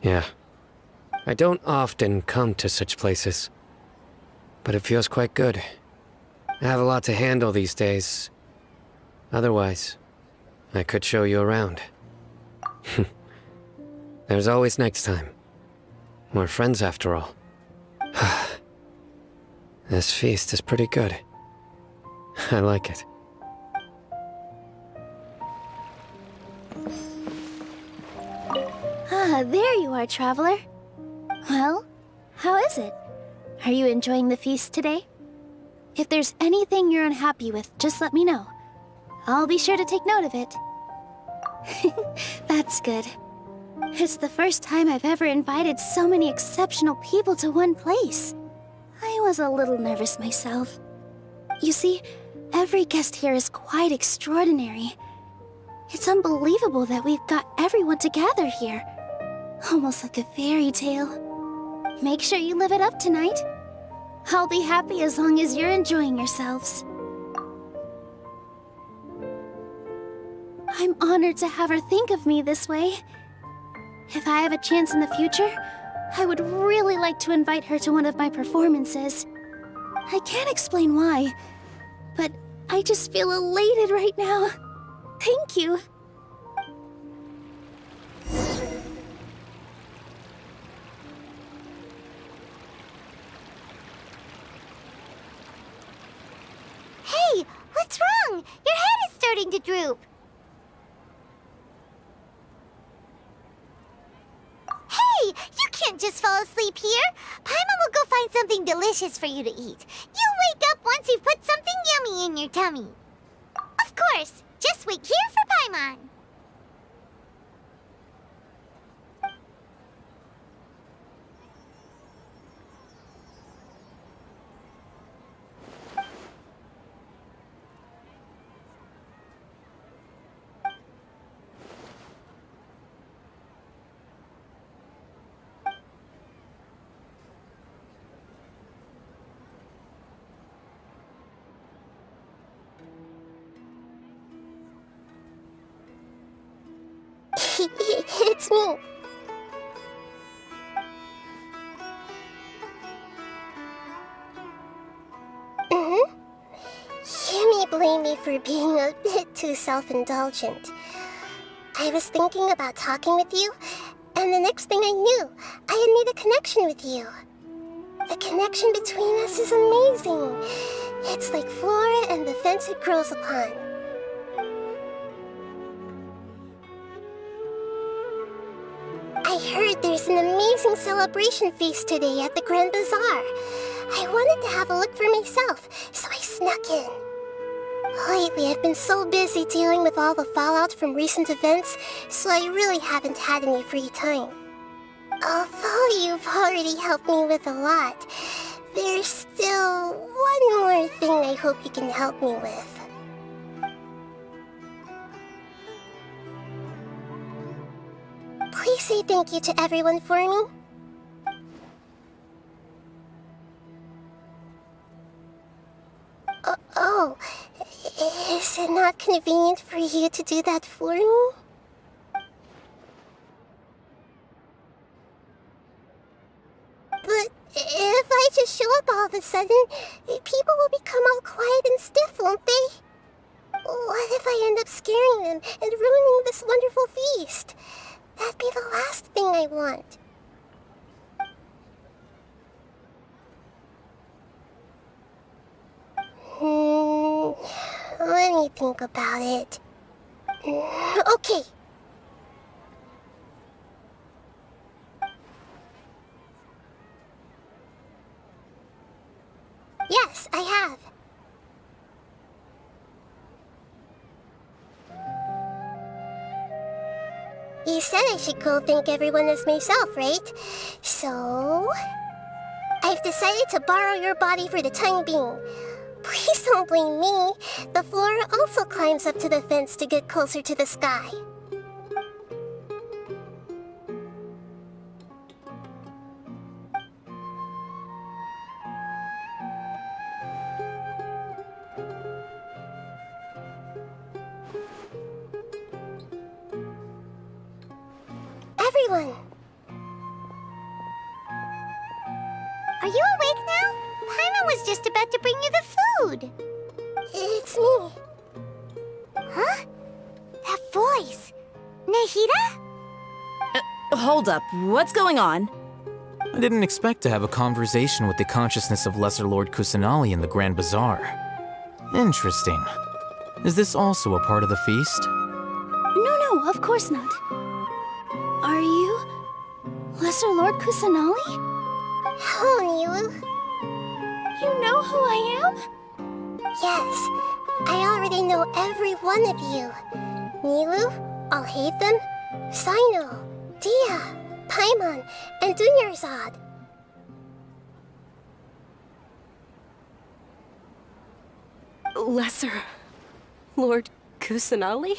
Yeah. I don't often come to such places, but it feels quite good. I have a lot to handle these days. Otherwise, I could show you around. There's always next time. We're friends after all. This feast is pretty good. I like it. Ah, there you are, traveler. Well, how is it? Are you enjoying the feast today? If there's anything you're unhappy with, just let me know. I'll be sure to take note of it. That's good. It's the first time I've ever invited so many exceptional people to one place. I was a little nervous myself. You see, every guest here is quite extraordinary. It's unbelievable that we've got everyone together here. Almost like a fairy tale. Make sure you live it up tonight. I'll be happy as long as you're enjoying yourselves. I'm honored to have her think of me this way. If I have a chance in the future, I would really like to invite her to one of my performances. I can't explain why, but I just feel elated right now. Thank you. Hey, what's wrong? Your head is starting to droop. Hey, you can't just fall asleep here. Paimon will go find something delicious for you to eat. You'll wake up once you've put something yummy in your tummy. Of course, just wait here for Paimon. It's me. You may blame me for being a bit too self-indulgent. I was thinking about talking with you, and the next thing I knew, I had made a connection with you. The connection between us is amazing. It's like flora and the fence it grows upon. I heard there's an amazing celebration feast today at the Grand Bazaar. I wanted to have a look for myself, so I snuck in. Lately, I've been so busy dealing with all the fallout from recent events, so I really haven't had any free time. Although you've already helped me with a lot, there's still one more thing I hope you can help me with. Please say thank you to everyone for me. Oh, is it not convenient for you to do that for me? But if I just show up all of a sudden, people will become all quiet and stiff, won't they? What if I end up scaring them and ruining this wonderful feast? That'd be the last thing I want. Let me think about it. Okay. Yes, I have. You said I should go thank everyone as myself, right? So... I've decided to borrow your body for the time being. Please don't blame me. The flora also climbs up to the fence to get closer to the sky. Everyone! Are you awake now? Paimon was just about to bring you the food. It's me. Huh? That voice. Nahida? Hold up. What's going on? I didn't expect to have a conversation with the consciousness of Lesser Lord Kusanali in the Grand Bazaar. Interesting. Is this also a part of the feast? No, of course not. Are you Lesser Lord Kusanali? Hello, Nilu. You know who I am? Yes, I already know every one of you. Nilu, Alhaitham, Sino, Dia, Paimon, and Dunyarzad. Lesser Lord Kusanali?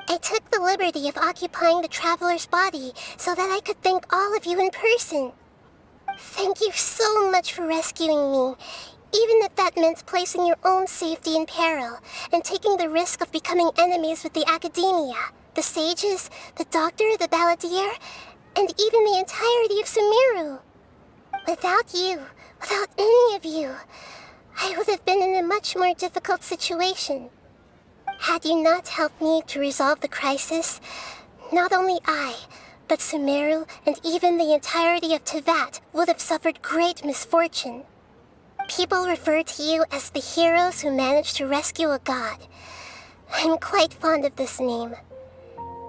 I took the liberty of occupying the traveler's body so that I could thank all of you in person. Thank you so much for rescuing me, even if that meant placing your own safety in peril and taking the risk of becoming enemies with the academia, the sages, the doctor, the balladeer, and even the entirety of Sumeru. Without you, without any of you, I would have been in a much more difficult situation. Had you not helped me to resolve the crisis, not only I, but Sumeru and even the entirety of Tevat would have suffered great misfortune. People refer to you as the heroes who managed to rescue a god. I'm quite fond of this name.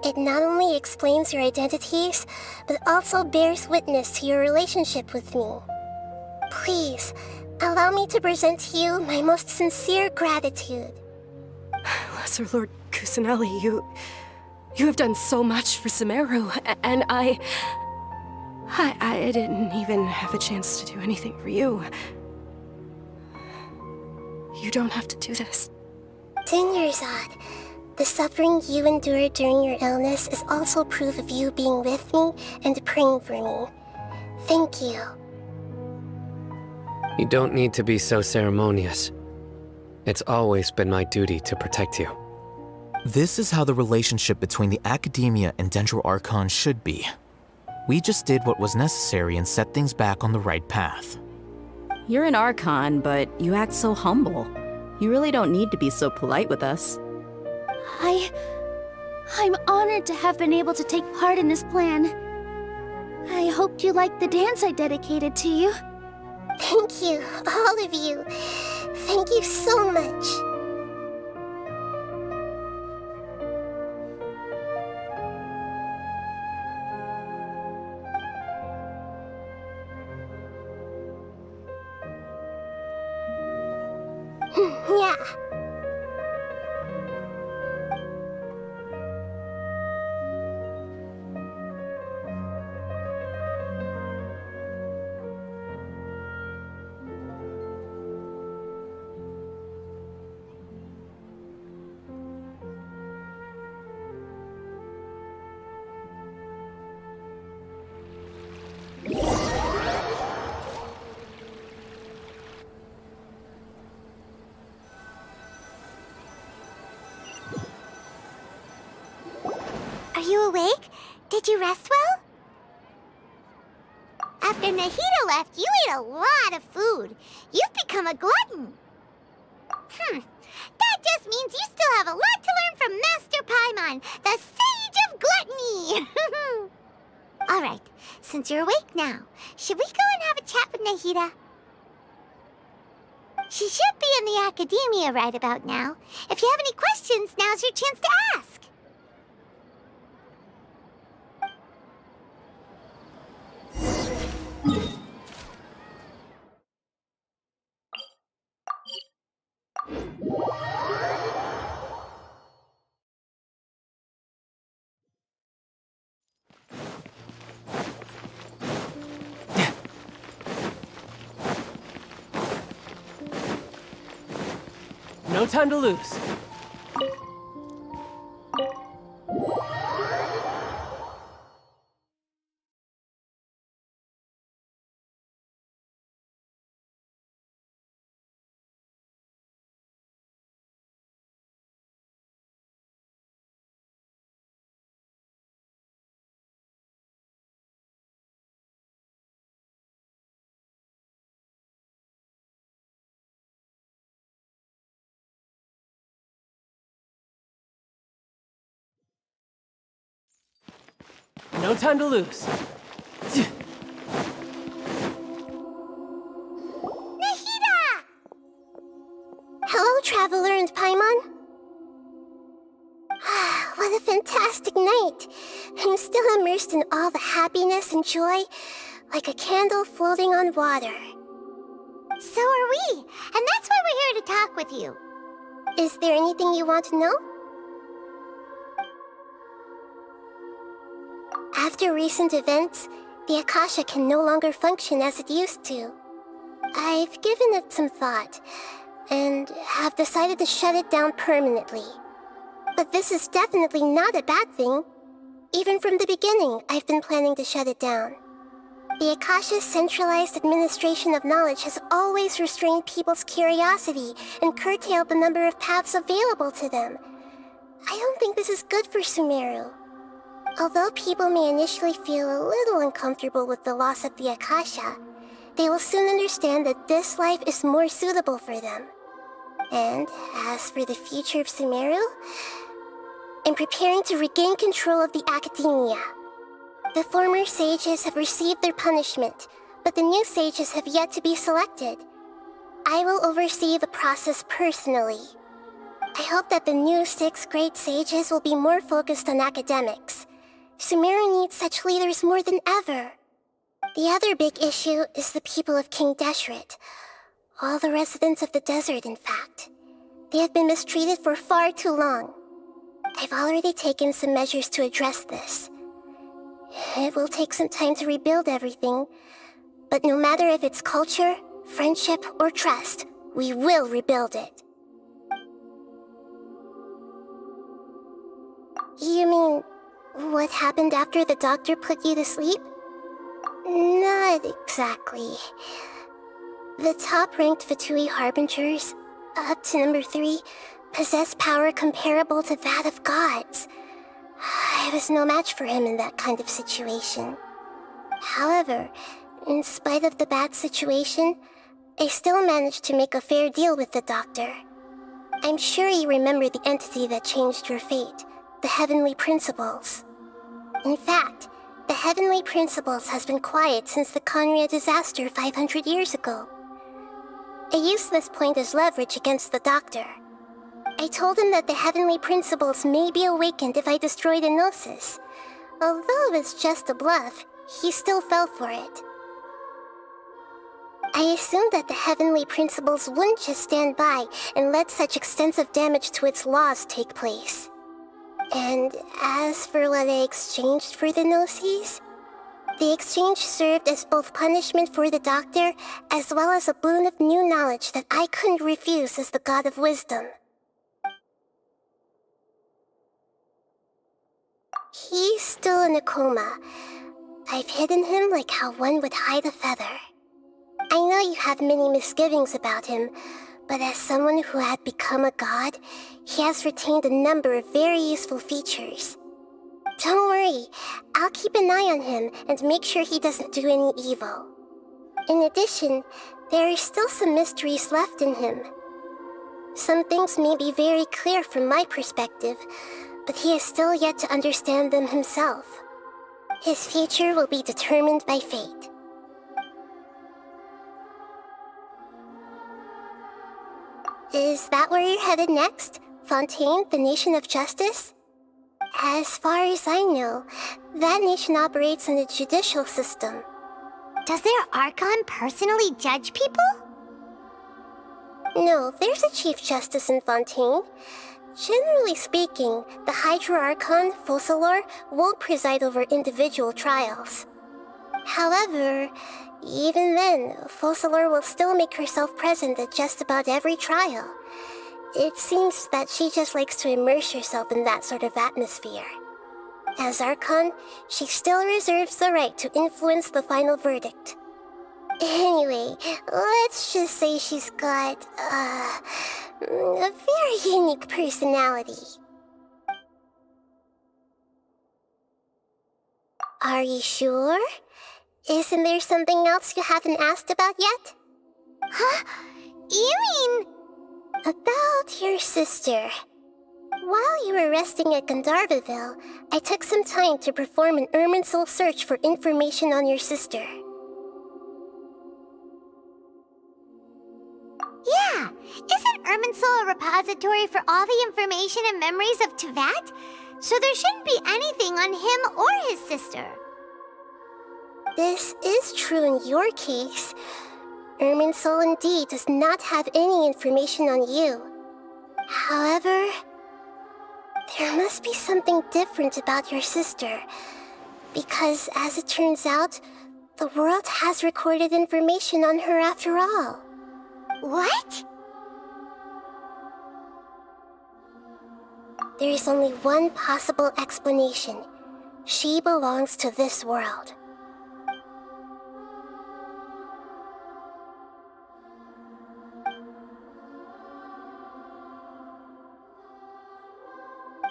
It not only explains your identities, but also bears witness to your relationship with me. Please, allow me to present to you my most sincere gratitude. Lesser Lord Kusanali, you have done so much for Sumeru, and I didn't even have a chance to do anything for you. You don't have to do this. Dunyarzad, the suffering you endured during your illness is also proof of you being with me and praying for me. Thank you. You don't need to be so ceremonious. It's always been my duty to protect you. This is how the relationship between the Academia and Dendro Archon should be. We just did what was necessary and set things back on the right path. You're an Archon, but you act so humble. You really don't need to be so polite with us. I'm honored to have been able to take part in this plan. I hoped you liked the dance I dedicated to you. Thank you, all of you. Thank you so much. Yeah. Are you awake? Did you rest well? After Nahida left, you ate a lot of food. You've become a glutton. That just means you still have a lot to learn from Master Paimon, the Sage of Gluttony! Alright, since you're awake now, should we go and have a chat with Nahida? She should be in the Academia right about now. If you have any questions, now's your chance to ask. No time to lose. No time to lose. Nahida! Hello, Traveler and Paimon. What a fantastic night. I'm still immersed in all the happiness and joy, like a candle floating on water. So are we, and that's why we're here to talk with you. Is there anything you want to know? After recent events, the Akasha can no longer function as it used to. I've given it some thought, and have decided to shut it down permanently. But this is definitely not a bad thing. Even from the beginning, I've been planning to shut it down. The Akasha's centralized administration of knowledge has always restrained people's curiosity and curtailed the number of paths available to them. I don't think this is good for Sumeru. Although people may initially feel a little uncomfortable with the loss of the Akasha, they will soon understand that this life is more suitable for them. And as for the future of Sumeru, I'm preparing to regain control of the academia. The former sages have received their punishment, but the new sages have yet to be selected. I will oversee the process personally. I hope that the new 6 great sages will be more focused on academics. Sumeru needs such leaders more than ever. The other big issue is the people of King Deshret. All the residents of the desert, in fact. They have been mistreated for far too long. I've already taken some measures to address this. It will take some time to rebuild everything, but no matter if it's culture, friendship, or trust, we will rebuild it. You mean, what happened after the doctor put you to sleep? Not exactly. The top-ranked Fatui Harbingers, up to number 3, possess power comparable to that of gods. I was no match for him in that kind of situation. However, in spite of the bad situation, I still managed to make a fair deal with the doctor. I'm sure you remember the entity that changed your fate, the Heavenly Principles. In fact, the Heavenly Principles has been quiet since the Conria disaster 500 years ago. I used this point as leverage against the doctor. I told him that the Heavenly Principles may be awakened if I destroyed Enosis. Although it's just a bluff, he still fell for it. I assumed that the Heavenly Principles wouldn't just stand by and let such extensive damage to its laws take place. And as for what I exchanged for the Gnosis, the exchange served as both punishment for the doctor as well as a boon of new knowledge that I couldn't refuse as the God of Wisdom. He's still in a coma. I've hidden him like how one would hide a feather. I know you have many misgivings about him, but as someone who had become a god, he has retained a number of very useful features. Don't worry, I'll keep an eye on him and make sure he doesn't do any evil. In addition, there are still some mysteries left in him. Some things may be very clear from my perspective, but he is still yet to understand them himself. His future will be determined by fate. Is that where you're headed next? Fontaine, the Nation of Justice? As far as I know, that nation operates in a judicial system. Does their Archon personally judge people? No, there's a Chief Justice in Fontaine. Generally speaking, the Hydra Archon, Focalor, won't preside over individual trials. However, even then, Focalor will still make herself present at just about every trial. It seems that she just likes to immerse herself in that sort of atmosphere. As Archon, she still reserves the right to influence the final verdict. Anyway, let's just say she's got, a very unique personality. Are you sure? Isn't there something else you haven't asked about yet? Huh? You mean... About your sister. While you were resting at Gandharvaville, I took some time to perform an Irminsul search for information on your sister. Yeah! Isn't Irminsul a repository for all the information and memories of Teyvat? So there shouldn't be anything on him or his sister. This is true in your case. Irminsul indeed does not have any information on you. However, there must be something different about your sister. Because, as it turns out, the world has recorded information on her after all. What? There is only one possible explanation. She belongs to this world.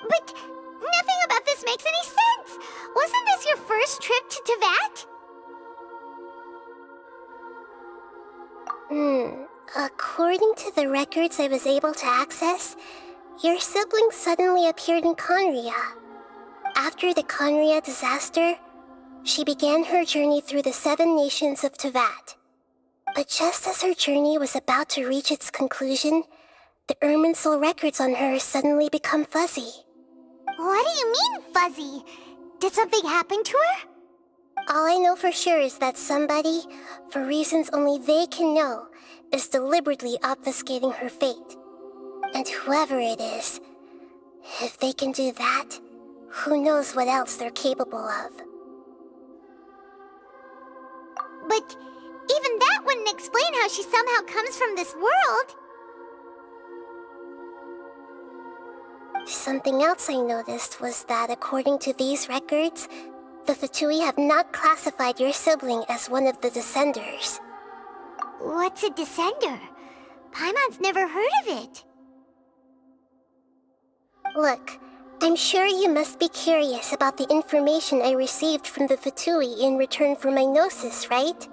But nothing about this makes any sense! Wasn't this your first trip to Teyvat? According to the records I was able to access, your sibling suddenly appeared in Conria. After the Conria disaster, she began her journey through the 7 nations of Teyvat. But just as her journey was about to reach its conclusion, the Irminsul records on her suddenly become fuzzy. What do you mean, fuzzy? Did something happen to her? All I know for sure is that somebody, for reasons only they can know, is deliberately obfuscating her fate. And whoever it is, if they can do that, who knows what else they're capable of. But even that wouldn't explain how she somehow comes from this world. Something else I noticed was that according to these records, the Fatui have not classified your sibling as one of the Descenders. What's a Descender? Paimon's never heard of it. Look, I'm sure you must be curious about the information I received from the Fatui in return for my gnosis, right?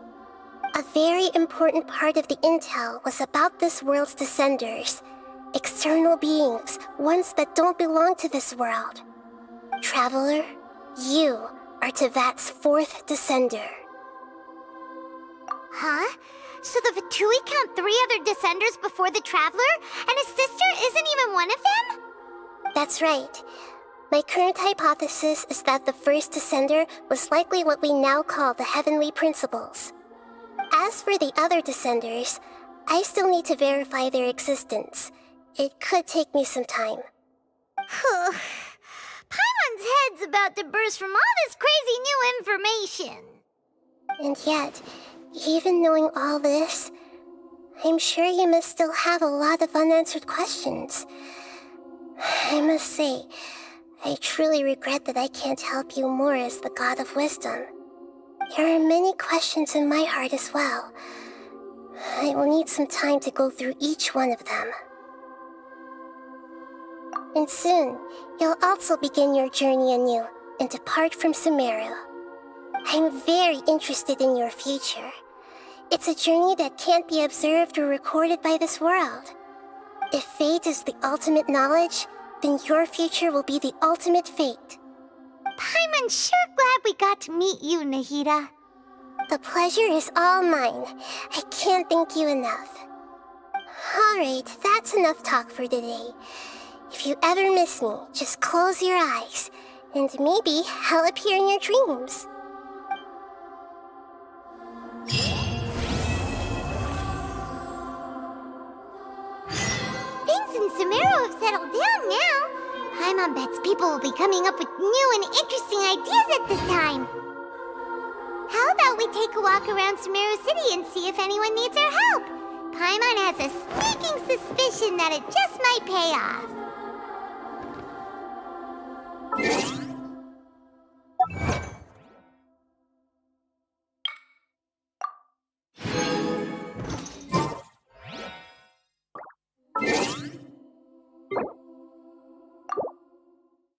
A very important part of the intel was about this world's Descenders. External beings, ones that don't belong to this world. Traveler, you are Teyvat's 4th Descender. Huh? So the Fatui count 3 other Descenders before the Traveler, and his sister isn't even one of them? That's right. My current hypothesis is that the first Descender was likely what we now call the Heavenly Principles. As for the other Descenders, I still need to verify their existence. It could take me some time. Paimon's head's about to burst from all this crazy new information. And yet, even knowing all this, I'm sure you must still have a lot of unanswered questions. I must say, I truly regret that I can't help you more as the God of Wisdom. There are many questions in my heart as well. I will need some time to go through each one of them. And soon, you'll also begin your journey anew and depart from Sumeru. I'm very interested in your future. It's a journey that can't be observed or recorded by this world. If fate is the ultimate knowledge, then your future will be the ultimate fate. Paimon's sure glad we got to meet you, Nahida. The pleasure is all mine. I can't thank you enough. Alright, that's enough talk for today. If you ever miss me, just close your eyes, and maybe I'll appear in your dreams. Things in Sumeru have settled down now. Paimon bets people will be coming up with new and interesting ideas at this time. How about we take a walk around Sumeru City and see if anyone needs our help? Paimon has a sneaking suspicion that it just might pay off.